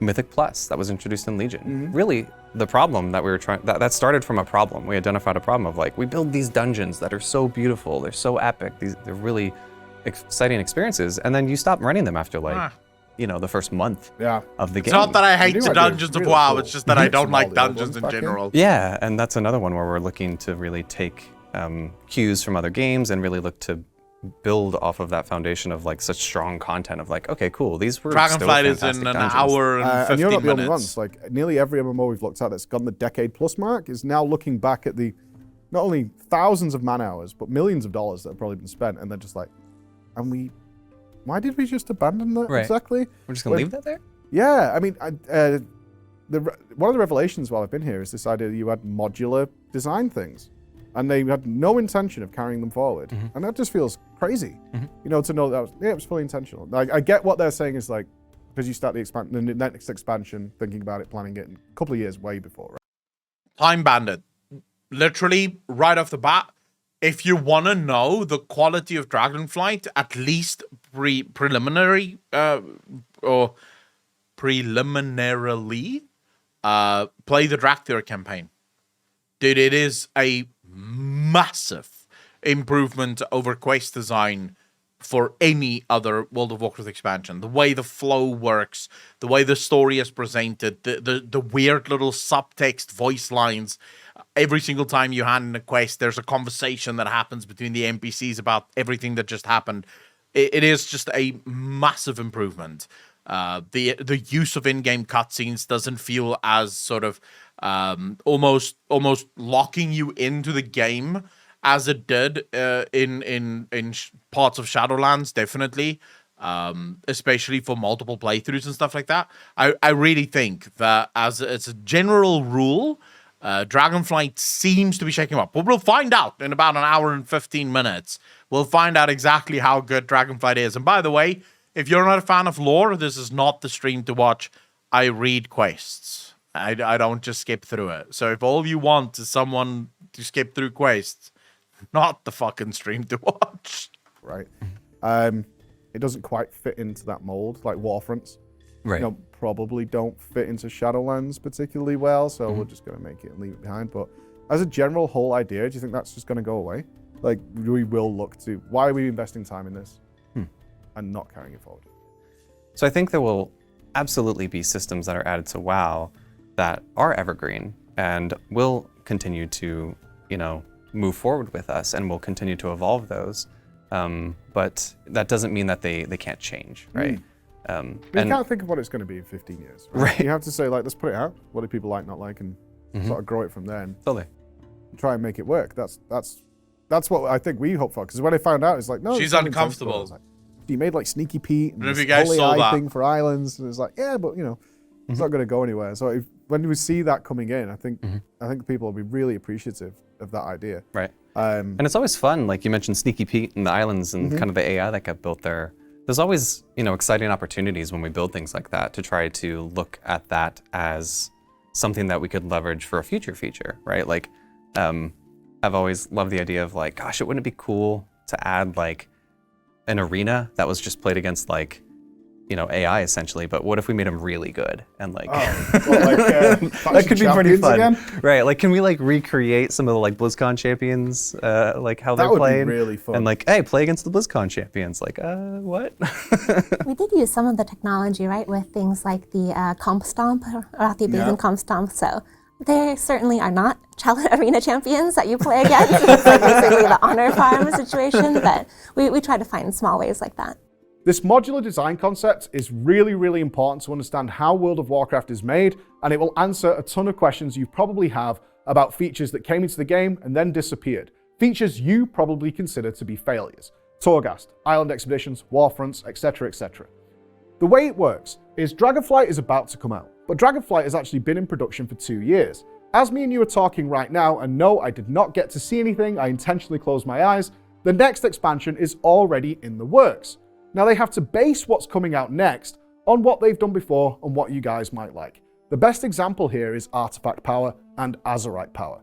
Mythic Plus that was introduced in Legion. Really, the problem that we were trying, that started from a problem. We identified a problem of like, we build these dungeons that are so beautiful, they're so epic, they're really exciting experiences, and then you stop running them after like, you know, the first month of the game. It's not that I hate do the like dungeons a of really WoW, cool it's just that I mix don't of like all the old dungeons ones in back in. general. Yeah, and that's another one where we're looking to really take cues from other games and really look to build off of that foundation of like such strong content of like, okay, cool, these were Dragonflight is fantastic in an dungeons. hour and 15 and you're not the minutes. only ones. Like nearly every MMO we've looked at that's gone the decade plus mark is now looking back at the not only thousands of man hours but millions of dollars that have probably been spent, and they're just like, why did we just abandon that exactly? We're just gonna leave that there? Yeah, I mean, one of the revelations while I've been here is this idea that you had modular design things, and they had no intention of carrying them forward, and that just feels crazy. You know, to know that it was fully intentional. Like, I get what they're saying is like, because you start the next expansion, thinking about it, planning it in a couple of years way before, right? Time Bandit. Literally, right off the bat, if you want to know the quality of Dragonflight, at least preliminarily, play the Drakthir campaign. Dude, it is a massive improvement over quest design for any other World of Warcraft expansion. The way the flow works, the way the story is presented, the weird little subtext voice lines. Every single time you hand in a quest, there's a conversation that happens between the NPCs about everything that just happened. It is just a massive improvement. The use of in-game cutscenes doesn't feel as sort of almost locking you into the game as it did in parts of Shadowlands, definitely, especially for multiple playthroughs and stuff like that. I really think that as a general rule, Dragonflight seems to be shaking up. But we'll find out in about an hour and 15 minutes. We'll find out exactly how good Dragonflight is. And by the way, if you're not a fan of lore, this is not the stream to watch. I read quests. I don't just skip through it. So if all you want is someone to skip through quests, not the fucking stream to watch. Right. It doesn't quite fit into that mold, like Warfronts. Right. You know, probably don't fit into Shadowlands particularly well, so we're just going to make it and leave it behind. But as a general whole idea, do you think that's just going to go away? Like, we will look to, why are we investing time in this and not carrying it forward? So I think there will absolutely be systems that are added to WoW that are evergreen and will continue to, you know, move forward with us, and will continue to evolve those. But that doesn't mean that they can't change, right? You can't think of what it's going to be in 15 years. Right? You have to say, like, let's put it out. What do people like, not like, and sort of grow it from there and Totally. try and make it work. That's what I think we hope for. Because when I found out, it's like, no, She's it's not uncomfortable. intentional. It's like, you made like Sneaky Pete and I don't know if this you guys whole saw AI that. thing for islands, and it's like, yeah, but you know, it's not going to go anywhere. So when we see that coming in, I think people will be really appreciative of that idea. Right. And it's always fun, like you mentioned Sneaky Pete and the islands and kind of the AI that got built there. There's always, you know, exciting opportunities when we build things like that to try to look at that as something that we could leverage for a future feature, right? Like, I've always loved the idea of like, gosh, it wouldn't it be cool to add like an arena that was just played against like, you know, AI essentially, but what if we made them really good and like, that could be pretty fun, again? Right? Like, can we like recreate some of the like BlizzCon champions, like how they're playing? That would be really fun. And like, hey, play against the BlizzCon champions. Like, what? We did use some of the technology, right, with things like the Comp Stomp, or Rathi Comp Stomp, so they certainly are not arena champions that you play against. It's like basically the honor farm situation, but we try to find small ways like that. This modular design concept is really, really important to understand how World of Warcraft is made, and it will answer a ton of questions you probably have about features that came into the game and then disappeared. Features you probably consider to be failures. Torghast, Island Expeditions, Warfronts, etc., etc. The way it works is Dragonflight is about to come out, but Dragonflight has actually been in production for 2 years. As me and you are talking right now, and no, I did not get to see anything, I intentionally closed my eyes, the next expansion is already in the works. Now they have to base what's coming out next on what they've done before and what you guys might like. The best example here is Artifact Power and Azerite Power.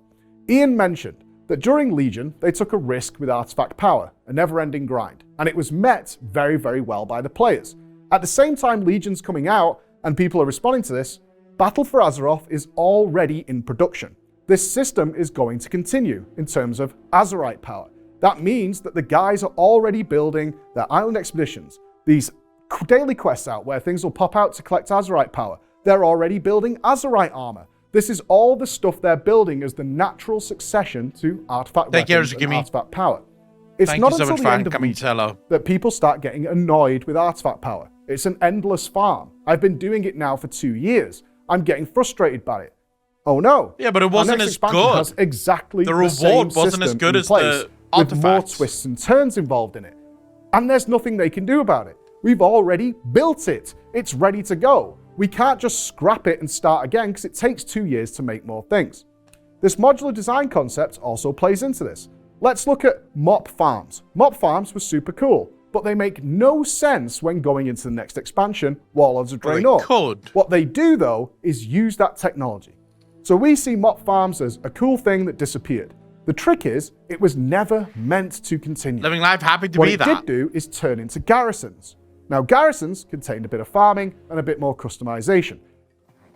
Ian mentioned that during Legion, they took a risk with artifact power, a never-ending grind, and it was met very, very well by the players. At the same time Legion's coming out and people are responding to this, Battle for Azeroth is already in production. This system is going to continue in terms of Azerite power. That means that the guys are already building their island expeditions, these daily quests out where things will pop out to collect Azerite power. They're already building Azerite armor. This is all the stuff they're building as the natural succession to artifact weapons and artifact power. It's not until the end of Legion that people start getting annoyed with artifact power. It's an endless farm. I've been doing it now for 2 years. I'm getting frustrated by it. Oh no. Yeah, but it wasn't as good. Has exactly the reward wasn't as good as the artifacts. With more twists and turns involved in it. And there's nothing they can do about it. We've already built it. It's ready to go. We can't just scrap it and start again because it takes 2 years to make more things. This modular design concept also plays into this. Let's look at mop farms. Mop farms were super cool, but they make no sense when going into the next expansion, Warlords of Draenor. What they do though is use that technology. So we see mop farms as a cool thing that disappeared. The trick is, it was never meant to continue. Living life happy to what be that. What it did do is turn into garrisons. Now, garrisons contained a bit of farming and a bit more customization.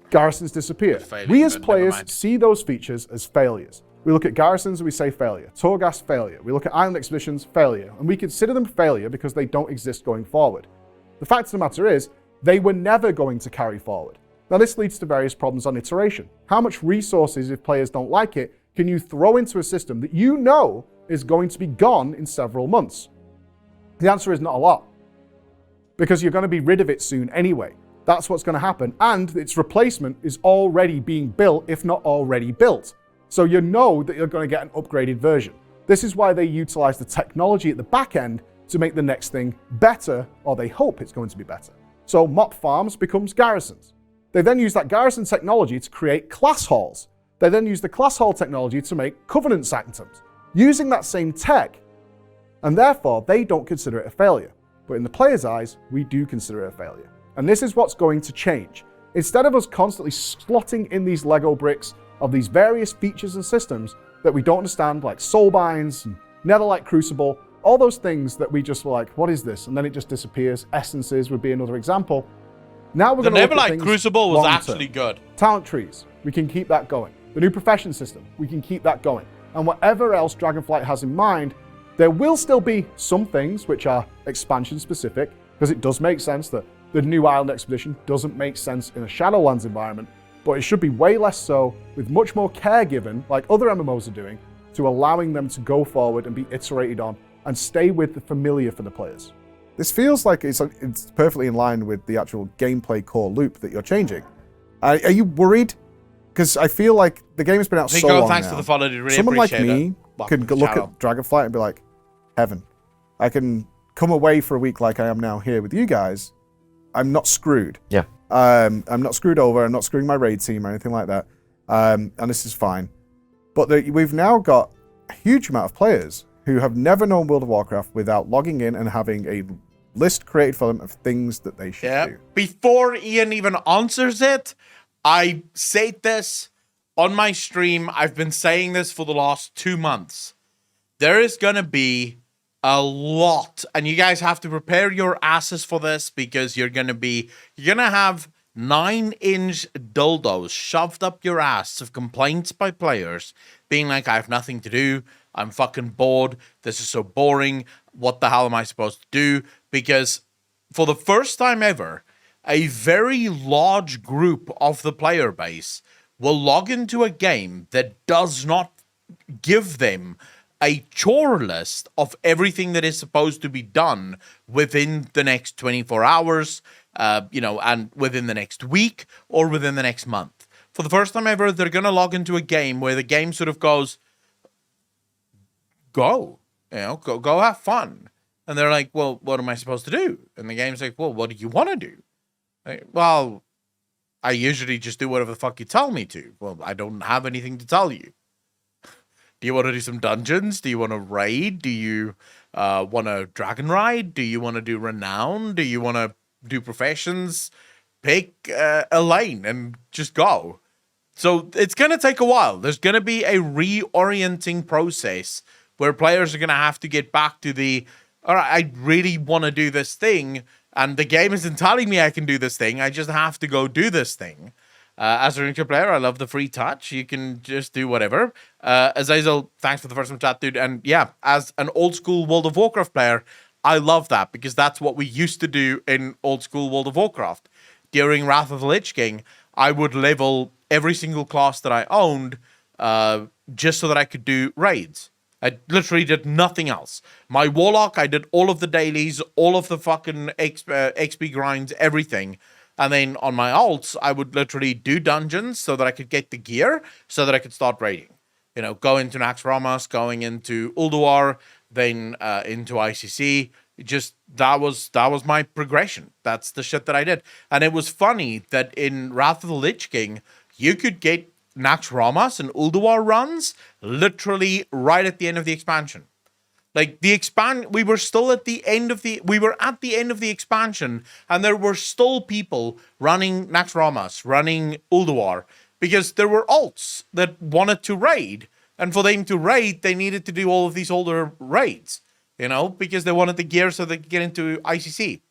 Garrisons disappear. We as players see those features as failures. We look at garrisons and we say failure. Torghast, failure. We look at island expeditions, failure. And we consider them failure because they don't exist going forward. The fact of the matter is, they were never going to carry forward. Now, this leads to various problems on iteration. How much resources, if players don't like it, can you throw into a system that you know is going to be gone in several months? The answer is not a lot, because you're going to be rid of it soon anyway. That's what's going to happen, and its replacement is already being built, if not already built. So you know that you're going to get an upgraded version. This is why they utilize the technology at the back end to make the next thing better, or they hope it's going to be better. So mop farms becomes garrisons. They then use that garrison technology to create class halls. They then use the class hall technology to make covenant sanctums, using that same tech, and therefore they don't consider it a failure. But in the player's eyes, we do consider it a failure. And this is what's going to change. Instead of us constantly slotting in these Lego bricks of these various features and systems that we don't understand, like soulbinds and Netherlight Crucible, all those things that we just were like, what is this? And then it just disappears. Essences would be another example. Now we're going to look at things Netherlight Crucible was long-term. actually good. Talent trees, we can keep that going. The new profession system, we can keep that going. And whatever else Dragonflight has in mind, there will still be some things which are expansion specific, because it does make sense that the new island expedition doesn't make sense in a Shadowlands environment, but it should be way less so, with much more care given, like other MMOs are doing, to allowing them to go forward and be iterated on and stay with the familiar for the players. This feels like it's perfectly in line with the actual gameplay core loop that you're changing. Are you worried? Because I feel like the game has been out so long thanks now. for the follow, dude. Really Someone like appreciate me could look at Dragonflight and be like, heaven. I can come away for a week like I am now here with you guys. I'm not screwed. Yeah. I'm not screwed over. I'm not screwing my raid team or anything like that. And this is fine. But we've now got a huge amount of players who have never known World of Warcraft without logging in and having a list created for them of things that they should do. Before Ian even answers it, I said this on my stream. I've been saying this for the last 2 months. There is going to be a lot, and you guys have to prepare your asses for this, because you're going to have 9-inch dildos shoved up your ass of complaints by players being like, I have nothing to do. I'm fucking bored. This is so boring. What the hell am I supposed to do? Because for the first time ever, a very large group of the player base will log into a game that does not give them a chore list of everything that is supposed to be done within the next 24 hours, and within the next week or within the next month. For the first time ever, they're going to log into a game where the game sort of goes, go have fun. And they're like, well, what am I supposed to do? And the game's like, well, what do you want to do? Like, well, I usually just do whatever the fuck you tell me to. Well, I don't have anything to tell you. Do you want to do some dungeons? Do you want to raid? Do you want to dragon ride? Do you want to do renown? Do you want to do professions? Pick a lane and just go. So it's going to take a while. There's going to be a reorienting process where players are going to have to get back to the, all right, I really want to do this thing, and the game isn't telling me I can do this thing. I just have to go do this thing. As a Ranger player, I love the free touch. You can just do whatever. Azazel, thanks for the first one chat, dude. And yeah, as an old school World of Warcraft player, I love that because that's what we used to do in old school World of Warcraft. During Wrath of the Lich King, I would level every single class that I owned just so that I could do raids. I literally did nothing else. My Warlock, I did all of the dailies, all of the fucking XP grinds, everything. And then on my alts, I would literally do dungeons so that I could get the gear so that I could start raiding. You know, go into Naxxramas, going into Ulduar, then into ICC. Just that was my progression. That's the shit that I did. And it was funny that in Wrath of the Lich King, you could get Naxxramas and Ulduar runs literally right at the end of the expansion. Like we were still at the end of the expansion, and there were still people running Naxxramas, running Ulduar, because there were alts that wanted to raid, and for them to raid, they needed to do all of these older raids, you know, because they wanted the gear so they could get into ICC.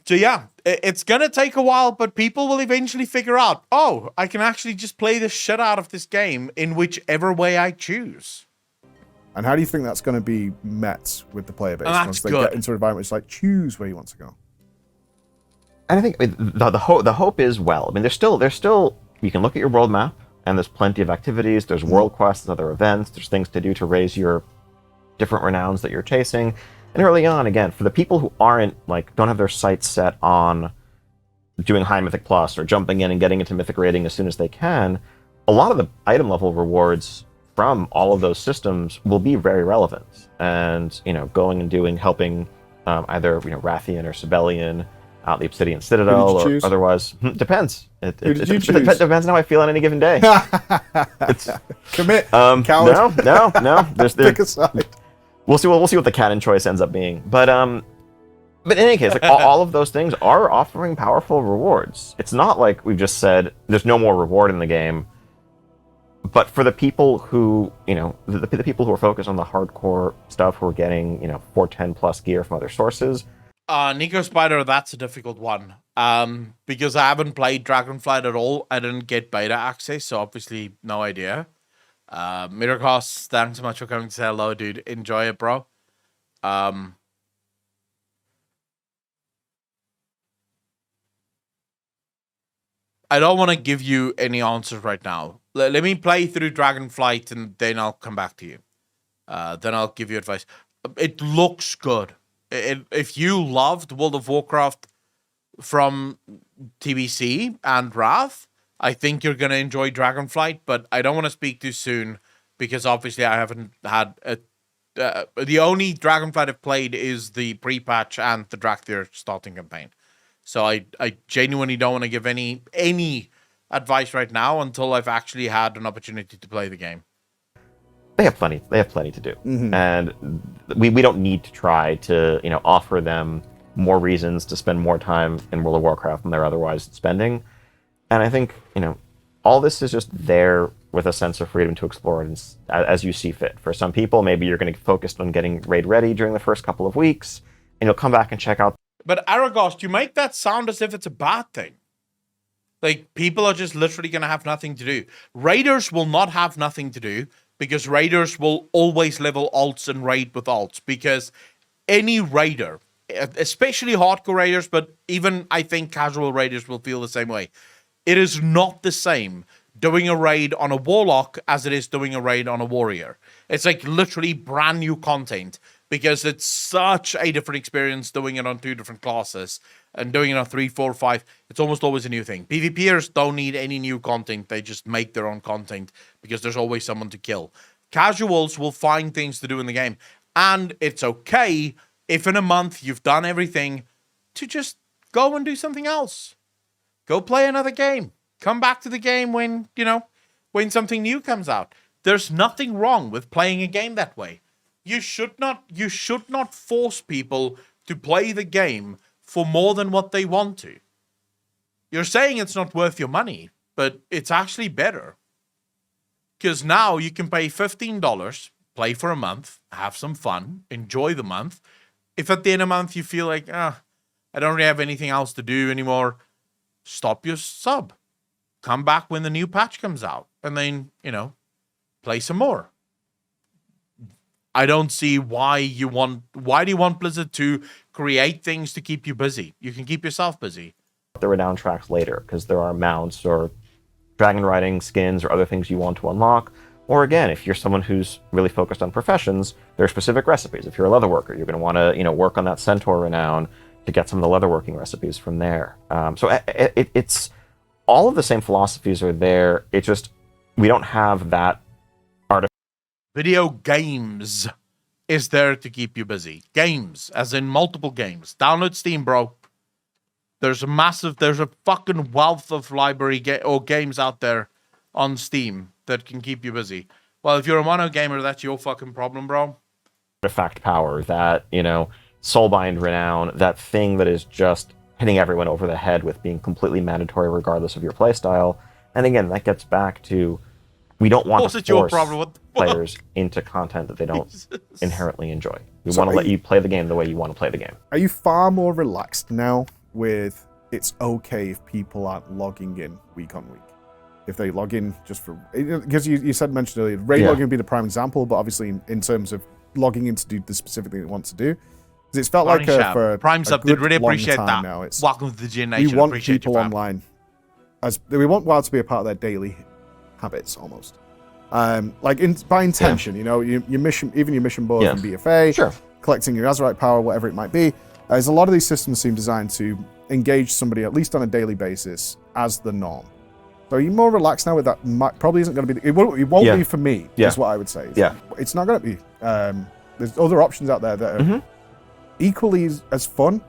So yeah, it's gonna take a while, but people will eventually figure out, oh, I can actually just play the shit out of this game in whichever way I choose. And how do you think that's going to be met with the player base once they good. get into an environment? It's like, choose where you want to go. And I think the hope is, well, I mean, there's still you can look at your world map, and there's plenty of activities. There's world quests and other events. There's things to do to raise your different renowns that you're chasing. And early on, again, for the people who don't have their sights set on doing high Mythic Plus or jumping in and getting into Mythic rating as soon as they can, a lot of the item level rewards from all of those systems will be very relevant. And, you know, going and helping either, you know, Rathian or Sibelian out the Obsidian Citadel or otherwise. Depends. It depends on how I feel on any given day. Commit. Coward. No. Pick a side. We'll see what the canon choice ends up being. But in any case, like all of those things are offering powerful rewards. It's not like we've just said there's no more reward in the game. But for the people who, you know, the people who are focused on the hardcore stuff, who are getting, you know, 410 plus gear from other sources. Nico Spider, that's a difficult one. Because I haven't played Dragonflight at all. I didn't get beta access, so obviously no idea. Miracos, thanks so much for coming to say hello, dude. Enjoy it, bro. I don't want to give you any answers right now. Let me play through Dragonflight and then I'll come back to you. Then I'll give you advice. It looks good. If you loved World of Warcraft from TBC and Wrath, I think you're going to enjoy Dragonflight, but I don't want to speak too soon because obviously I haven't had the only Dragonflight I've played is the pre-patch and the Drakthir starting campaign. So I genuinely don't want to give any advice right now until I've actually had an opportunity to play the game. They have plenty to do. Mm-hmm. And we don't need to try to, you know, offer them more reasons to spend more time in World of Warcraft than they're otherwise spending. And I think, you know, all this is just there with a sense of freedom to explore it as you see fit. For some people, maybe you're going to focus on getting raid ready during the first couple of weeks, and you'll come back and check out. But Aragost, you make that sound as if it's a bad thing. Like, people are just literally going to have nothing to do. Raiders will not have nothing to do because raiders will always level alts and raid with alts. Because any raider, especially hardcore raiders, but even I think casual raiders will feel the same way. It is not the same doing a raid on a warlock as it is doing a raid on a warrior. It's like literally brand new content because it's such a different experience doing it on two different classes and doing it on 3, 4, 5. It's almost always a new thing. PvPers don't need any new content. They just make their own content because there's always someone to kill. Casuals will find things to do in the game. And it's okay if in a month you've done everything to just go and do something else. Go play another game. Come back to the game when, you know, when something new comes out. There's nothing wrong with playing a game that way. You should not force people to play the game for more than what they want to. You're saying it's not worth your money. but it's actually better. Because now you can pay $15, play for a month, have some fun, enjoy the month. If at the end of the month you feel like, I don't really have anything else to do anymore, stop your sub. Come back when the new patch comes out. And then, play some more. I don't see why do you want Blizzard to create things to keep you busy? You can keep yourself busy. The renown tracks later, because there are mounts or dragon riding skins or other things you want to unlock. Or again, if you're someone who's really focused on professions, there are specific recipes. If you're a leather worker, you're going to want to, work on that centaur renown to get some of the leatherworking recipes from there. So it's all of the same philosophies are there. It's just we don't have that Video games is there to keep you busy. Games, as in multiple games. Download Steam, bro. There's a fucking wealth of library games out there on Steam that can keep you busy. Well, if you're a mono gamer, that's your fucking problem, bro. artifact power, that, soulbind renown, that thing that is just hitting everyone over the head with being completely mandatory regardless of your playstyle. And again, that gets back to we don't want to force players into content that they don't inherently enjoy. We want to let you play the game the way you want to play the game. Are you far more relaxed now with it's okay if people aren't logging in week on week? If they log in just for... Because you mentioned earlier, raid logging would be the prime example, but obviously in terms of logging in to do the specific thing it wants to do. Because it's felt like for Prime Sub did really appreciate that. Now, welcome to the Gen Nation. We want people online. We want WoW to be a part of their daily habits, almost. By intention, your mission, even your mission board and BFA, collecting your Azerite power, whatever it might be. There's a lot of these systems seem designed to engage somebody, at least on a daily basis, as the norm. So are you more relaxed now with that? Probably isn't going to be... It won't be for me, is what I would say. It's not going to be. There's other options out there that are equally as fun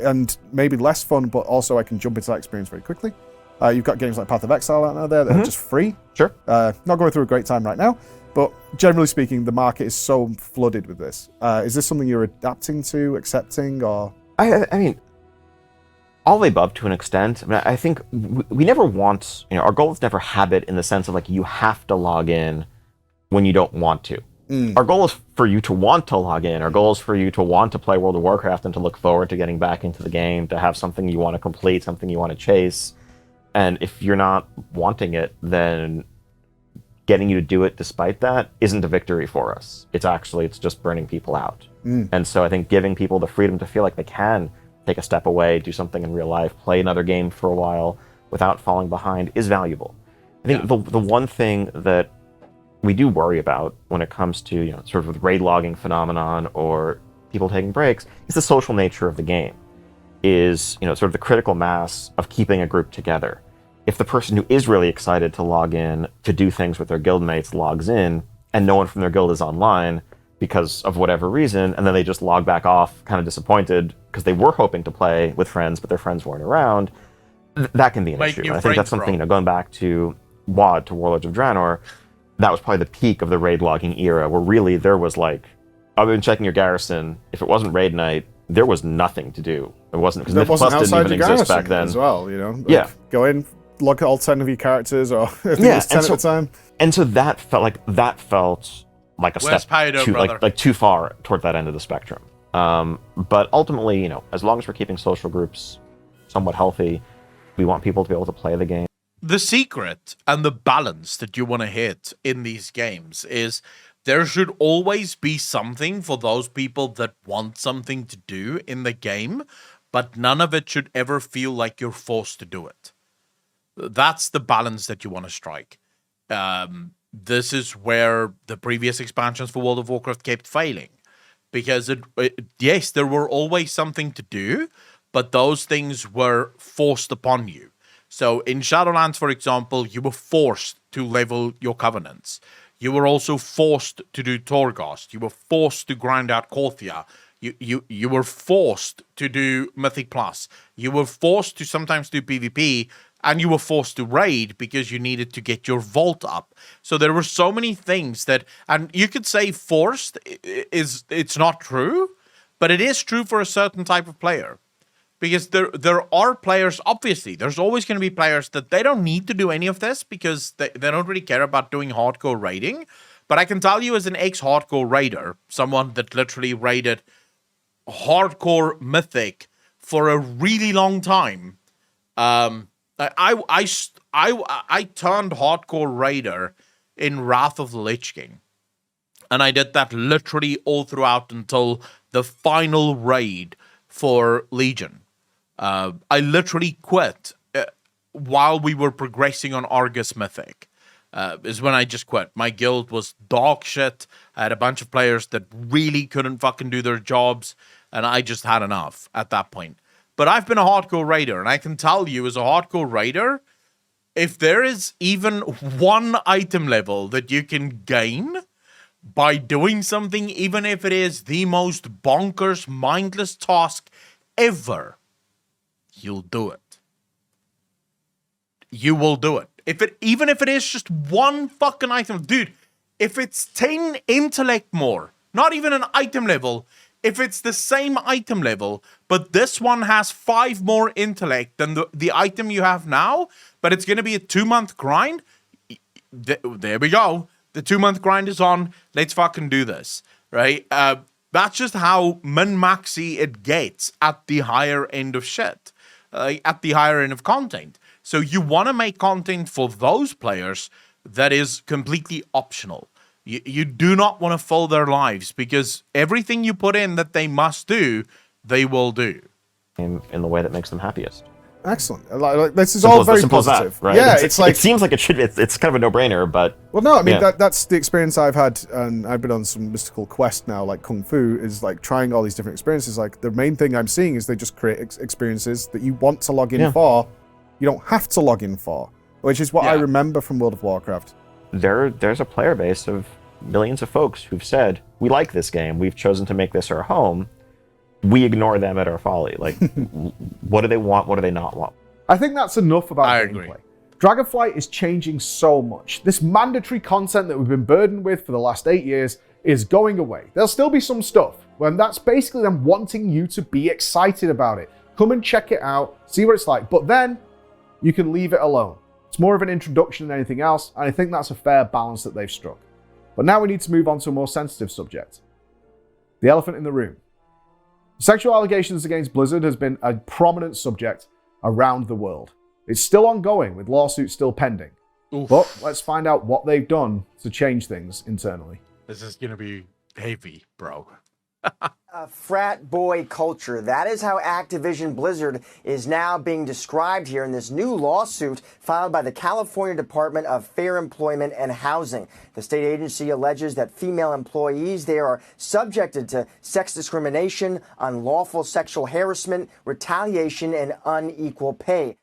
and maybe less fun, but also I can jump into that experience very quickly. You've got games like Path of Exile out there that are just free. Sure. Not going through a great time right now, but generally speaking, the market is so flooded with this. Is this something you're adapting to, accepting, or...? I mean, all the above to an extent. I mean, I think we never want... our goal is never habit in the sense of, you have to log in when you don't want to. Our goal is for you to want to log in. Our goal is for you to want to play World of Warcraft and to look forward to getting back into the game, to have something you want to complete, something you want to chase. And if you're not wanting it, then getting you to do it despite that isn't a victory for us. It's just burning people out. And so I think giving people the freedom to feel like they can take a step away, do something in real life, play another game for a while without falling behind is valuable. I think the one thing that we do worry about when it comes to sort of the raid logging phenomenon or people taking breaks is the social nature of the game, is sort of the critical mass of keeping a group together. If the person who is really excited to log in to do things with their guildmates logs in and no one from their guild is online because of whatever reason, and then they just log back off kind of disappointed because they were hoping to play with friends but their friends weren't around, that can be an issue. And I think that's something, going back to WoD, to Warlords of Draenor, that was probably the peak of the raid logging era, where really there was other than checking your garrison, if it wasn't raid night, there was nothing to do. It wasn't, because Myth Plus didn't even exist back then. As well, go in, log at all 10 of your characters, or I think it was 10 at the time. And so that felt like a step too far toward that end of the spectrum. But ultimately, as long as we're keeping social groups somewhat healthy, we want people to be able to play the game. The secret and the balance that you want to hit in these games is there should always be something for those people that want something to do in the game, but none of it should ever feel like you're forced to do it. That's the balance that you want to strike. This is where the previous expansions for World of Warcraft kept failing. Because, yes, there were always something to do, but those things were forced upon you. So in Shadowlands, for example, you were forced to level your covenants. You were also forced to do Torghast. You were forced to grind out Korthia. You were forced to do Mythic Plus. You were forced to sometimes do PvP, and you were forced to raid because you needed to get your vault up. So there were so many things that, and you could say forced it's not true, but it is true for a certain type of player. because there are players, obviously, there's always going to be players that they don't need to do any of this because they don't really care about doing hardcore raiding. But I can tell you as an ex-hardcore raider, someone that literally raided hardcore Mythic for a really long time, I turned hardcore raider in Wrath of the Lich King. And I did that literally all throughout until the final raid for Legion. I literally quit while we were progressing on Argus Mythic. Is when I just quit. My guild was dog shit. I had a bunch of players that really couldn't fucking do their jobs, and I just had enough at that point. But I've been a hardcore raider, and I can tell you as a hardcore raider, if there is even one item level that you can gain by doing something, even if it is the most bonkers, mindless task ever, you'll do it. You will do it. Even if it is just one fucking item, dude, if it's 10 intellect more, not even an item level, if it's the same item level, but this one has 5 more intellect than the item you have now, but it's going to be a 2-month grind, there we go. The 2-month grind is on. Let's fucking do this, right? That's just how min-maxy it gets at the higher end of shit, at the higher end of content. So you want to make content for those players that is completely optional. You do not want to fill their lives because everything you put in that they must do, they will do. In the way that makes them happiest. Excellent. Like, this is all very positive. That, right? Yeah, it's like, it seems like it should. It's kind of a no-brainer, but well, no. I mean, that's the experience I've had, and I've been on some mystical quest now, like Kung Fu, is like trying all these different experiences. Like the main thing I'm seeing is they just create experiences that you want to log in for. You don't have to log in for, which is what I remember from World of Warcraft. There's a player base of millions of folks who've said, we like this game, we've chosen to make this our home, we ignore them at our folly. Like, what do they want, what do they not want? I think that's enough about gameplay. Dragonflight is changing so much. This mandatory content that we've been burdened with for the last 8 years is going away. There'll still be some stuff, and that's basically them wanting you to be excited about it. Come and check it out, see what it's like, but then you can leave it alone. It's more of an introduction than anything else, and I think that's a fair balance that they've struck. But now we need to move on to a more sensitive subject. The elephant in the room. Sexual allegations against Blizzard has been a prominent subject around the world. It's still ongoing, with lawsuits still pending. Oof. But let's find out what they've done to change things internally. This is going to be heavy, bro. A frat boy culture. That is how Activision Blizzard is now being described here in this new lawsuit filed by the California Department of Fair Employment and Housing. The state agency alleges that female employees there are subjected to sex discrimination, unlawful sexual harassment, retaliation, and unequal pay.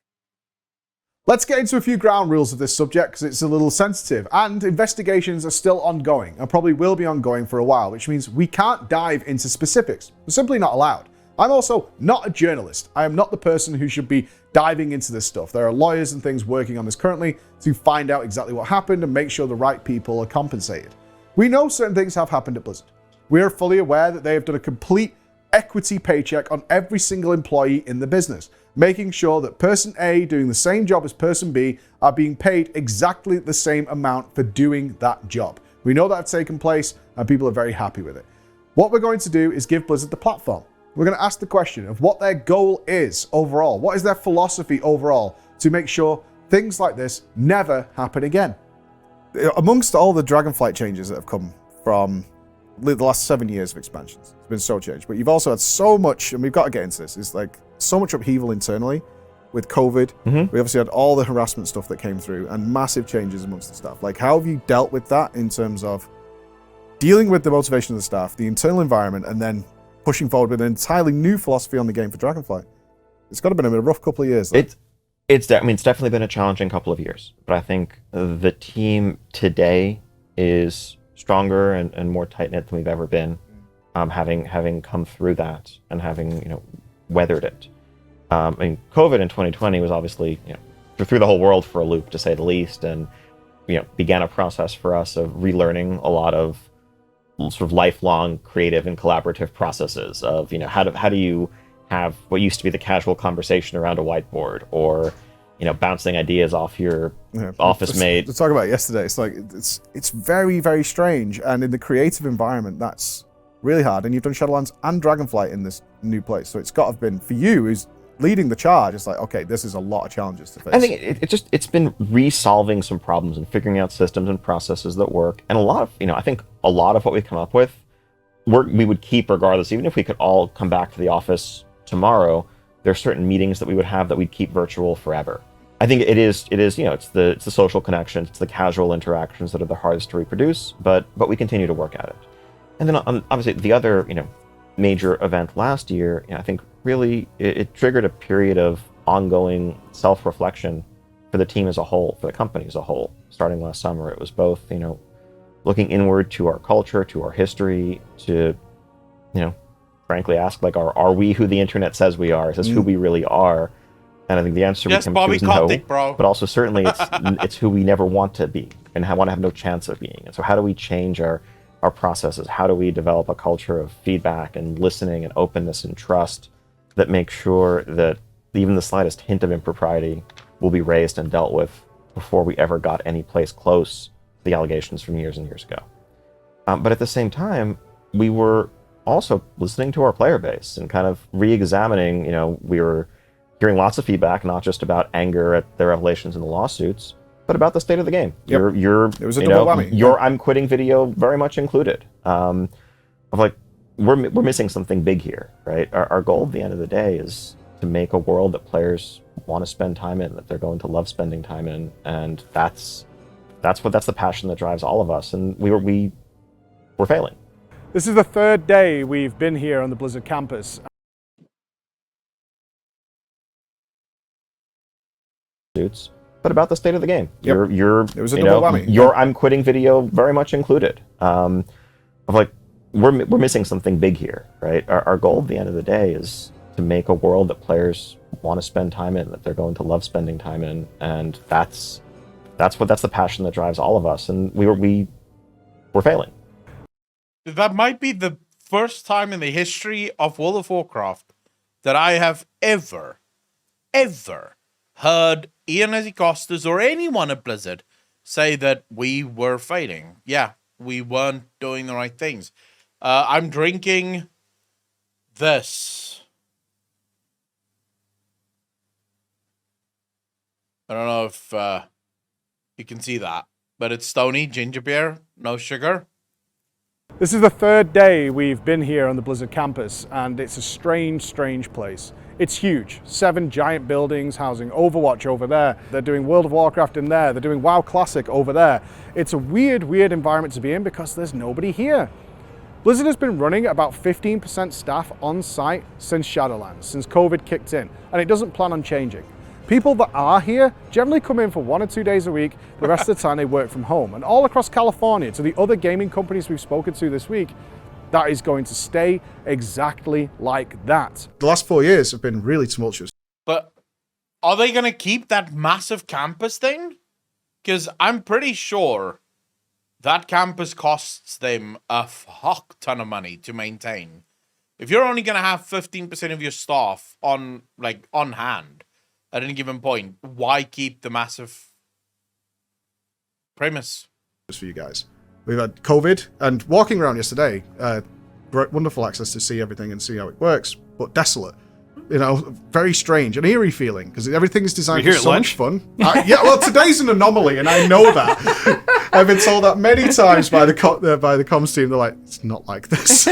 Let's get into a few ground rules of this subject because it's a little sensitive, and investigations are still ongoing and probably will be ongoing for a while, which means we can't dive into specifics. We're simply not allowed. I'm also not a journalist. I am not the person who should be diving into this stuff. There are lawyers and things working on this currently to find out exactly what happened and make sure the right people are compensated. We know certain things have happened at Blizzard. We are fully aware that they have done a complete equity paycheck on every single employee in the business, making sure that person A doing the same job as person B are being paid exactly the same amount for doing that job. We know that has taken place and people are very happy with it. What we're going to do is give Blizzard the platform. We're going to ask the question of what their goal is overall. What is their philosophy overall to make sure things like this never happen again? Amongst all the Dragonflight changes that have come from the last 7 years of expansions, it's been so changed, but you've also had so much, and we've got to get into this, it's like so much upheaval internally with COVID. We obviously had all the harassment stuff that came through and massive changes amongst the staff. Like, how have you dealt with that in terms of dealing with the motivation of the staff, the internal environment, and then pushing forward with an entirely new philosophy on the game for Dragonflight? It's got to have been a rough couple of years. It's definitely been a challenging couple of years, but I think the team today is stronger and more tight-knit than we've ever been, having come through that and having weathered it. I mean, COVID in 2020 was obviously threw the whole world for a loop, to say the least, and began a process for us of relearning a lot of sort of lifelong creative and collaborative processes of how do you have what used to be the casual conversation around a whiteboard, or bouncing ideas off your office mate. To talk about it yesterday, it's like it's very, very strange, and in the creative environment, that's really hard. And you've done Shadowlands and Dragonflight in this new place, so it's got to have been for you who's leading the charge. It's like, okay, this is a lot of challenges to face. I think it's been resolving some problems and figuring out systems and processes that work, and a lot of I think a lot of what we've come up with, we would keep regardless, even if we could all come back to the office tomorrow. There are certain meetings that we would have that we'd keep virtual forever. I think it is it's the social connections, it's the casual interactions that are the hardest to reproduce, but we continue to work at it. And then obviously the other major event last year, I think really it triggered a period of ongoing self-reflection for the team as a whole, for the company as a whole. Starting last summer, it was both looking inward to our culture, to our history, to frankly ask, like, are we who the internet says we are? Is this who we really are? And I think the answer becomes Bobby no, bro. but also certainly it's who we never want to be and want to have no chance of being. And so how do we change our processes? How do we develop a culture of feedback and listening and openness and trust that makes sure that even the slightest hint of impropriety will be raised and dealt with before we ever got any place close to the allegations from years and years ago? But at the same time, we were also listening to our player base and kind of re-examining, we were hearing lots of feedback, not just about anger at the revelations in the lawsuits, but about the state of the game. Yep. It was a double whammy. Your I'm quitting video very much included. Of like, we're missing something big here, right? Our goal at the end of the day is to make a world that players want to spend time in, that they're going to love spending time in, and that's the passion that drives all of us. And we're failing. This is the third day we've been here on the Blizzard campus. But about the state of the game. Yep. It was a double whammy. Your I'm quitting video very much included. Of like, we're missing something big here, right? Our goal at the end of the day is to make a world that players want to spend time in, that they're going to love spending time in, and that's the passion that drives all of us. And we're failing. That might be the first time in the history of World of Warcraft that I have ever heard Ian Azicostas or anyone at Blizzard say that we were failing. Yeah, we weren't doing the right things. I'm drinking this. I don't know if you can see that, but it's Stony ginger beer, no sugar. This is the third day we've been here on the Blizzard campus, and it's a strange, strange place. It's huge. 7 giant buildings housing Overwatch over there. They're doing World of Warcraft in there. They're doing WoW Classic over there. It's a weird, weird environment to be in because there's nobody here. Blizzard has been running about 15% staff on site since Shadowlands, since COVID kicked in, and it doesn't plan on changing. People that are here generally come in for 1 or 2 days a week. The rest of the time they work from home. And all across California, to the other gaming companies we've spoken to this week, that is going to stay exactly like that. The last 4 years have been really tumultuous. But are they going to keep that massive campus thing? Because I'm pretty sure that campus costs them a fuck ton of money to maintain. If you're only going to have 15% of your staff on hand at any given point, why keep the massive premise? For you guys, we've had COVID and walking around yesterday, wonderful access to see everything and see how it works, but desolate, very strange, an eerie feeling because everything is designed for so much fun. Yeah, well, today's an anomaly, and I know that. I've been told that many times by the comms team. They're like, it's not like this.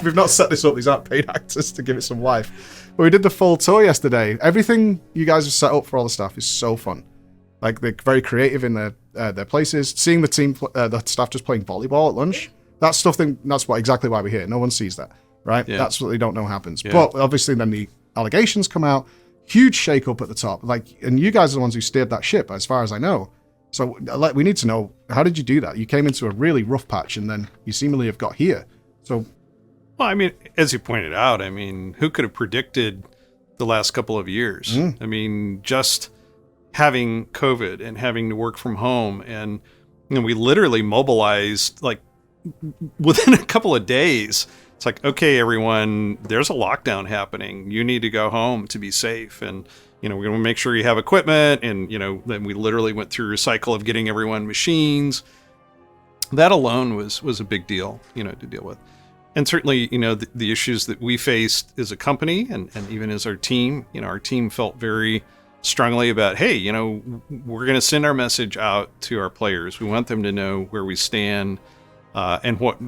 We've not set this up. These aren't paid actors to give it some life. But we did the full tour yesterday. Everything you guys have set up for all the staff is so fun. Like, they're very creative in their places. Seeing the staff just playing volleyball at lunch, that's exactly why we're here. No one sees that, right? Yeah. That's what they don't know happens. Yeah. But obviously then the allegations come out, huge shake up at the top. And you guys are the ones who steered that ship, as far as I know. So we need to know, how did you do that? You came into a really rough patch and then you seemingly have got here. So, well, I mean, as you pointed out, I mean, who could have predicted the last couple of years? I mean, just having COVID and having to work from home, and we literally mobilized like within a couple of days It's like, okay, everyone, there's a lockdown happening. You need to go home to be safe. And, we're going to make sure you have equipment. And, then we literally went through a cycle of getting everyone machines. That alone was a big deal, to deal with. And certainly, the issues that we faced as a company and even as our team felt very strongly about, hey, we're going to send our message out to our players. We want them to know where we stand and what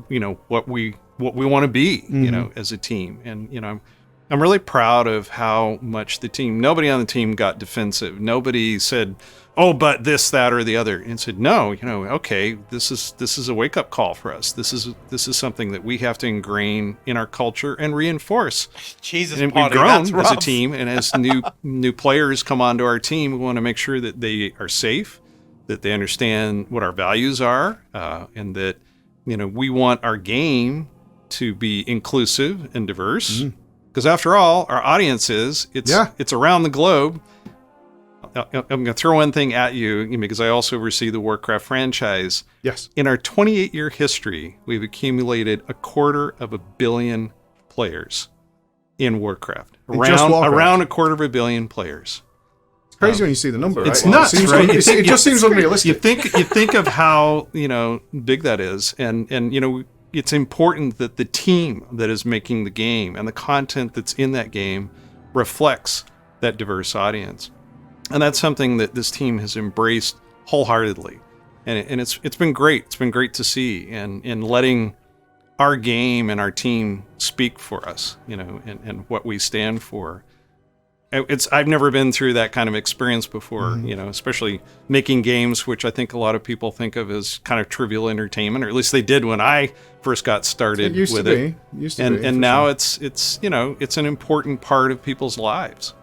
we want to be, as a team. And, I'm really proud of how much nobody on the team got defensive. Nobody said, oh, but this, that, or the other, and said, no, okay, this is a wake up call for us. This is something that we have to ingrain in our culture and reinforce. Jesus, and Potty, we've grown that's as a rough. team, and as new players come onto our team, we want to make sure that they are safe, that they understand what our values are, and that we want our game to be inclusive and diverse. Because after all, our audience it's around the globe. I'm going to throw one thing at you because I also oversee the Warcraft franchise. Yes. In our 28-year history, we've accumulated 250 million players in Warcraft. Around 250 million players. It's crazy when you see the number, right? It's nuts, right? It just seems unrealistic. You think of how big that is, and it's important that the team that is making the game and the content that's in that game reflects that diverse audience. And that's something that this team has embraced wholeheartedly. And it's been great. It's been great to see and letting our game and our team speak for us, and what we stand for. I've never been through that kind of experience before, especially making games, which I think a lot of people think of as kind of trivial entertainment, or at least they did when I first got started with it. And now it's an important part of people's lives.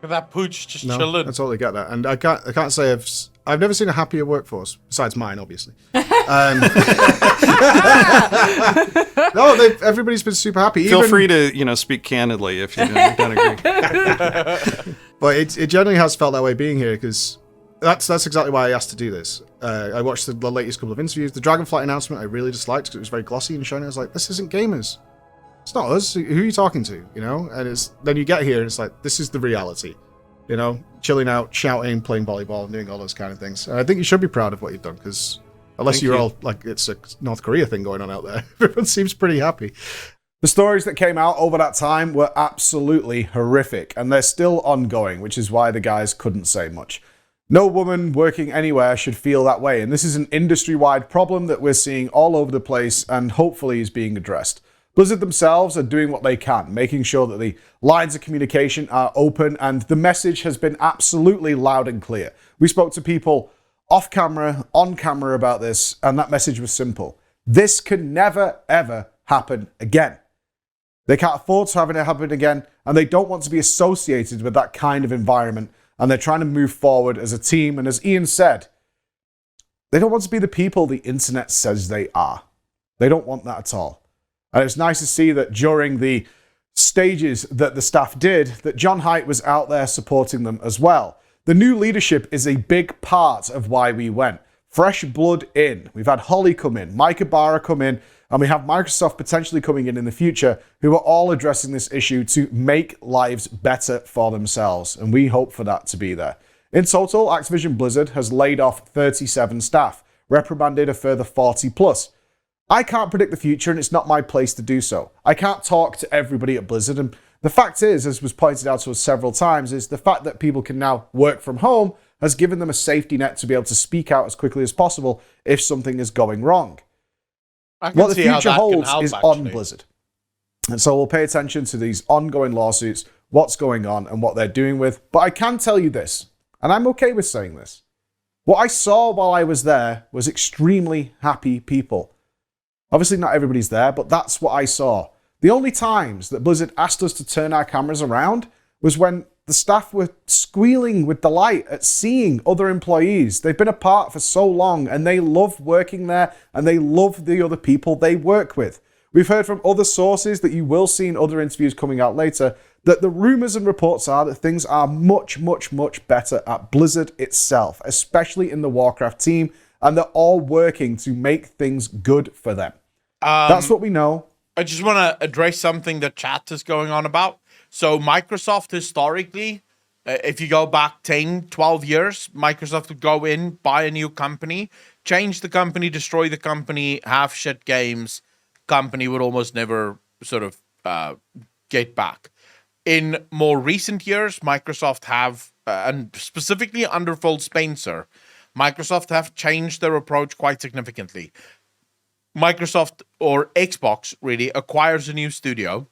Look at that pooch just chilling. I totally get that, and I can't say I've never seen a happier workforce besides mine, obviously. No, everybody's been super happy. Feel free to speak candidly if you don't agree. But it generally has felt that way being here, because that's exactly why I asked to do this. I watched the latest couple of interviews. The Dragonflight announcement I really disliked because it was very glossy and shiny. I was like, this isn't gamers. It's not us. Who are you talking to? And then you get here and it's like, this is the reality. Chilling out, shouting, playing volleyball, and doing all those kind of things. And I think you should be proud of what you've done, because unless you're all like it's a North Korea thing going on out there, everyone seems pretty happy. The stories that came out over that time were absolutely horrific, and they're still ongoing, which is why the guys couldn't say much. No woman working anywhere should feel that way, and this is an industry-wide problem that we're seeing all over the place and hopefully is being addressed. Blizzard themselves are doing what they can, making sure that the lines of communication are open, and the message has been absolutely loud and clear. We spoke to people off camera, on camera about this, and that message was simple. This can never, ever happen again. They can't afford to have it happen again, and they don't want to be associated with that kind of environment, and they're trying to move forward as a team, and as Ian said, they don't want to be the people the internet says they are. They don't want that at all. And it's nice to see that during the stages that the staff did, that John Haidt was out there supporting them as well. The new leadership is a big part of why we went. Fresh blood in. We've had Holly come in, Mike Ibarra come in, and we have Microsoft potentially coming in the future, who are all addressing this issue to make lives better for themselves. And we hope for that to be there. In total, Activision Blizzard has laid off 37 staff, reprimanded a further 40 plus. I can't predict the future, and it's not my place to do so. I can't talk to everybody at Blizzard, and the fact is, as was pointed out to us several times, is the fact that people can now work from home has given them a safety net to be able to speak out as quickly as possible if something is going wrong. What the future holds is on Blizzard. And so we'll pay attention to these ongoing lawsuits, what's going on, and what they're doing with. But I can tell you this, and I'm okay with saying this. What I saw while I was there was extremely happy people. Obviously, not everybody's there, but that's what I saw. The only times that Blizzard asked us to turn our cameras around was when the staff were squealing with delight at seeing other employees. They've been apart for so long, and they love working there, and they love the other people they work with. We've heard from other sources that you will see in other interviews coming out later that the rumors and reports are that things are much, much, much better at Blizzard itself, especially in the Warcraft team, and they're all working to make things good for them. That's what we know. I just want to address something that chat is going on about. So Microsoft historically, if you go back 10, 12 years, Microsoft would go in, buy a new company, change the company, destroy the company, have shit games. Company would almost never sort of get back. In more recent years, Microsoft have, and specifically under Phil Spencer, Microsoft have changed their approach quite significantly. Microsoft, or Xbox really, acquires a new studio.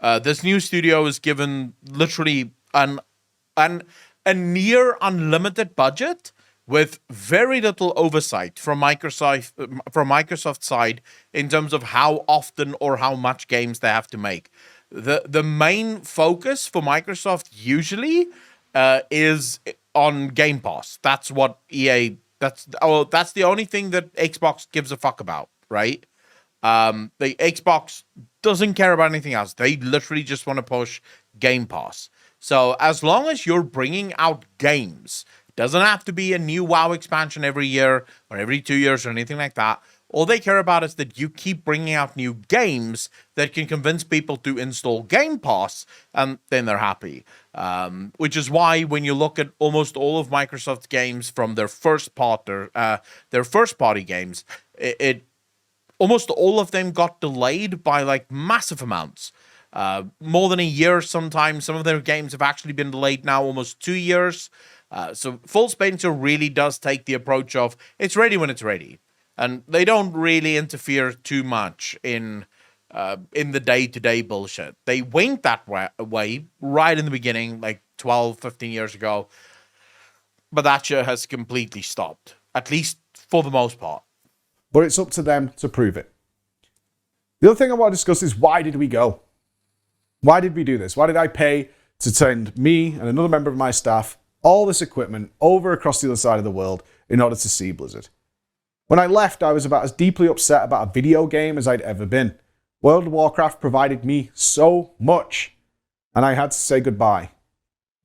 This new studio is given literally a near unlimited budget with very little oversight from Microsoft's side in terms of how often or how much games they have to make. The main focus for Microsoft usually is on Game Pass. That's what EA. That's the only thing that Xbox gives a fuck about. Right? The Xbox doesn't care about anything else. They literally just want to push Game Pass. So as long as you're bringing out games, doesn't have to be a new WoW expansion every year or every 2 years or anything like that. All they care about is that you keep bringing out new games that can convince people to install Game Pass, and then they're happy. Which is why when you look at almost all of Microsoft's games from their first party games, almost all of them got delayed by like massive amounts. More than a year sometimes. Some of their games have actually been delayed now almost 2 years. So Phil Spencer really does take the approach of it's ready when it's ready. And they don't really interfere too much in the day-to-day bullshit. They went that way right in the beginning, like 12, 15 years ago. But that shit has completely stopped, at least for the most part. But it's up to them to prove it. The other thing I want to discuss is why did we go? Why did we do this? Why did I pay to send me and another member of my staff all this equipment over across the other side of the world in order to see Blizzard? When I left, I was about as deeply upset about a video game as I'd ever been. World of Warcraft provided me so much, and I had to say goodbye.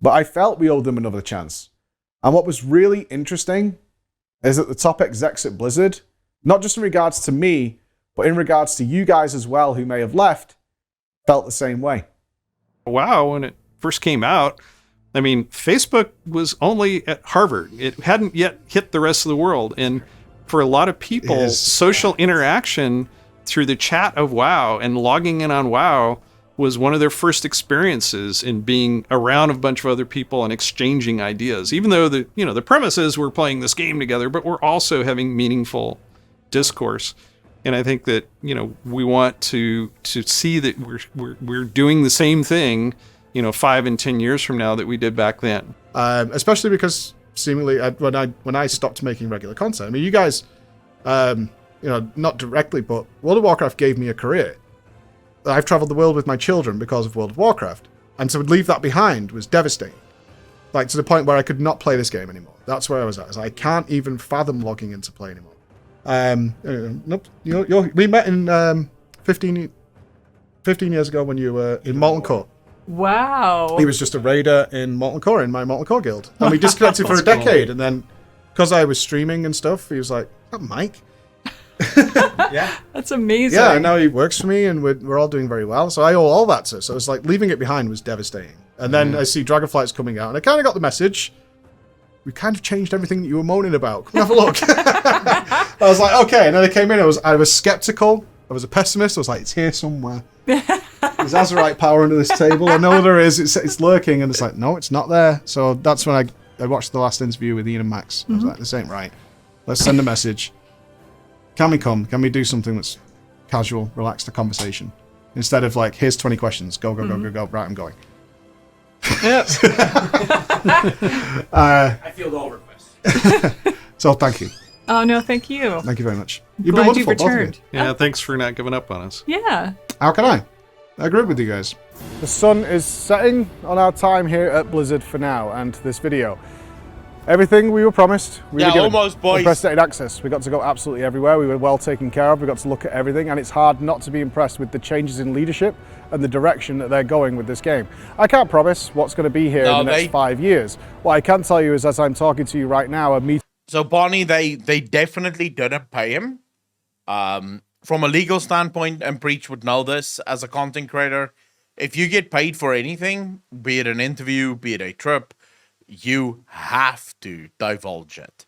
But I felt we owed them another chance. And what was really interesting is that the top execs at Blizzard, not just in regards to me, but in regards to you guys as well who may have left, felt the same way. WoW, when it first came out, I mean, Facebook was only at Harvard. It hadn't yet hit the rest of the world. And for a lot of people, social interaction through the chat of WoW and logging in on WoW was one of their first experiences in being around a bunch of other people and exchanging ideas. Even though the premise is we're playing this game together, but we're also having meaningful discourse. And I think that, we want to see that we're doing the same thing, 5 and 10 years from now that we did back then. Especially because seemingly when I stopped making regular content, I mean, you guys, not directly, but World of Warcraft gave me a career. I've traveled the world with my children because of World of Warcraft. And to leave that behind was devastating. Like, to the point where I could not play this game anymore. That's where I was at. I can't even fathom logging into play anymore. We met in 15 years ago when you were in Molten Core. Wow. He was just a raider in Molten Core, in my Molten Core guild. And we disconnected for a decade. And then, because I was streaming and stuff, he was like, "Oh, Mike." Yeah. That's amazing. Yeah, now he works for me and we're all doing very well. So I owe all that to. So it's like leaving it behind was devastating. And then I see Dragonflight's coming out and I kind of got the message. We kind of changed everything that you were moaning about. Come have a look. I was like, okay. And then I came in, I was skeptical. I was a pessimist. I was like, it's here somewhere. There's Azerite power under this table. I know there is. It's lurking. And it's like, no, it's not there. So that's when I watched the last interview with Ian and Max. I was like, this ain't right. Let's send a message. Can we come? Can we do something that's casual, relaxed, a conversation? Instead of like, here's 20 questions. Go. Right, I'm going. Yes. I feel all requests. So thank you. Oh, no, thank you. Thank you very much. You've been wonderful, both of you. Yeah, thanks for not giving up on us. Yeah. How can I? I agree with you guys. The sun is setting on our time here at Blizzard for now, and this video. Everything we were promised, we were given. Almost, boys. Unprecedented access. We got to go absolutely everywhere. We were well taken care of. We got to look at everything, and it's hard not to be impressed with the changes in leadership and the direction that they're going with this game. I can't promise what's going to be here in the next 5 years. What I can tell you is, as I'm talking to you right now, So Bonnie, they definitely didn't pay him. from a legal standpoint, and Preach would know this as a content creator, if you get paid for anything, be it an interview, be it a trip, you have to divulge it.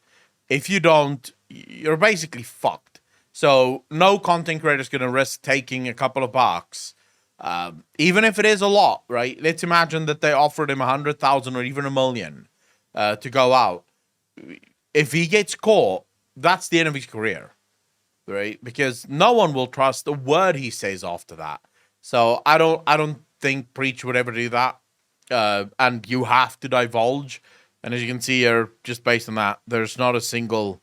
If you don't, you're basically fucked. So no content creator is going to risk taking a couple of bucks, even if it is a lot, right? Let's imagine that they offered him 100,000 or even $1 million to go out. If he gets caught, that's the end of his career, right? Because no one will trust a word he says after that. So I don't think Preach would ever do that. And you have to divulge. And as you can see here, just based on that, there's not a single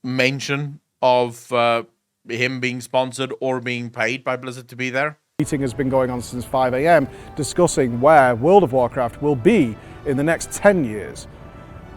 mention of him being sponsored or being paid by Blizzard to be there. Meeting has been going on since 5 a.m. discussing where World of Warcraft will be in the next 10 years.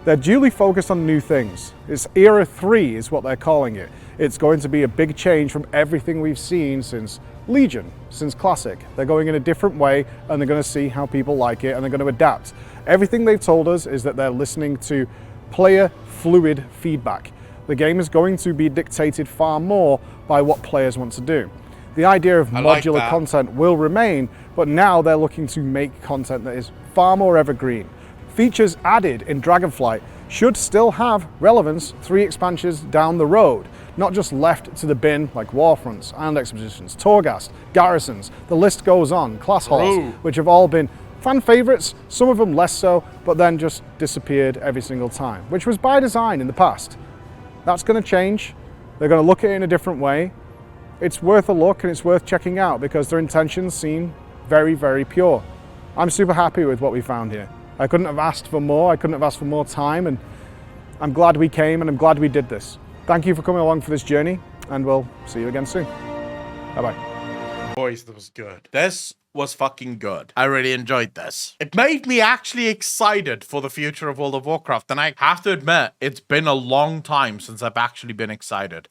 They're duly focused on new things. It's Era 3 is what they're calling it. It's going to be a big change from everything we've seen since Legion, since Classic. They're going in a different way and they're going to see how people like it and they're going to adapt. Everything they've told us is that they're listening to player fluid feedback. The game is going to be dictated far more by what players want to do. The idea of modular content will remain, but now they're looking to make content that is far more evergreen. Features added in Dragonflight should still have relevance 3 expansions down the road, not just left to the bin like Warfronts, Island Expeditions, Torghast, Garrisons, the list goes on, class halls, which have all been fan favorites, some of them less so, but then just disappeared every single time, which was by design in the past. That's going to change. They're going to look at it in a different way. It's worth a look and it's worth checking out because their intentions seem very, very pure. I'm super happy with what we found here. I couldn't have asked for more. I couldn't have asked for more time, and I'm glad we came and I'm glad we did this. Thank you for coming along for this journey, and we'll see you again soon. Bye-bye. Boys, that was good. This was fucking good. I really enjoyed this. It made me actually excited for the future of World of Warcraft, and I have to admit, it's been a long time since I've actually been excited.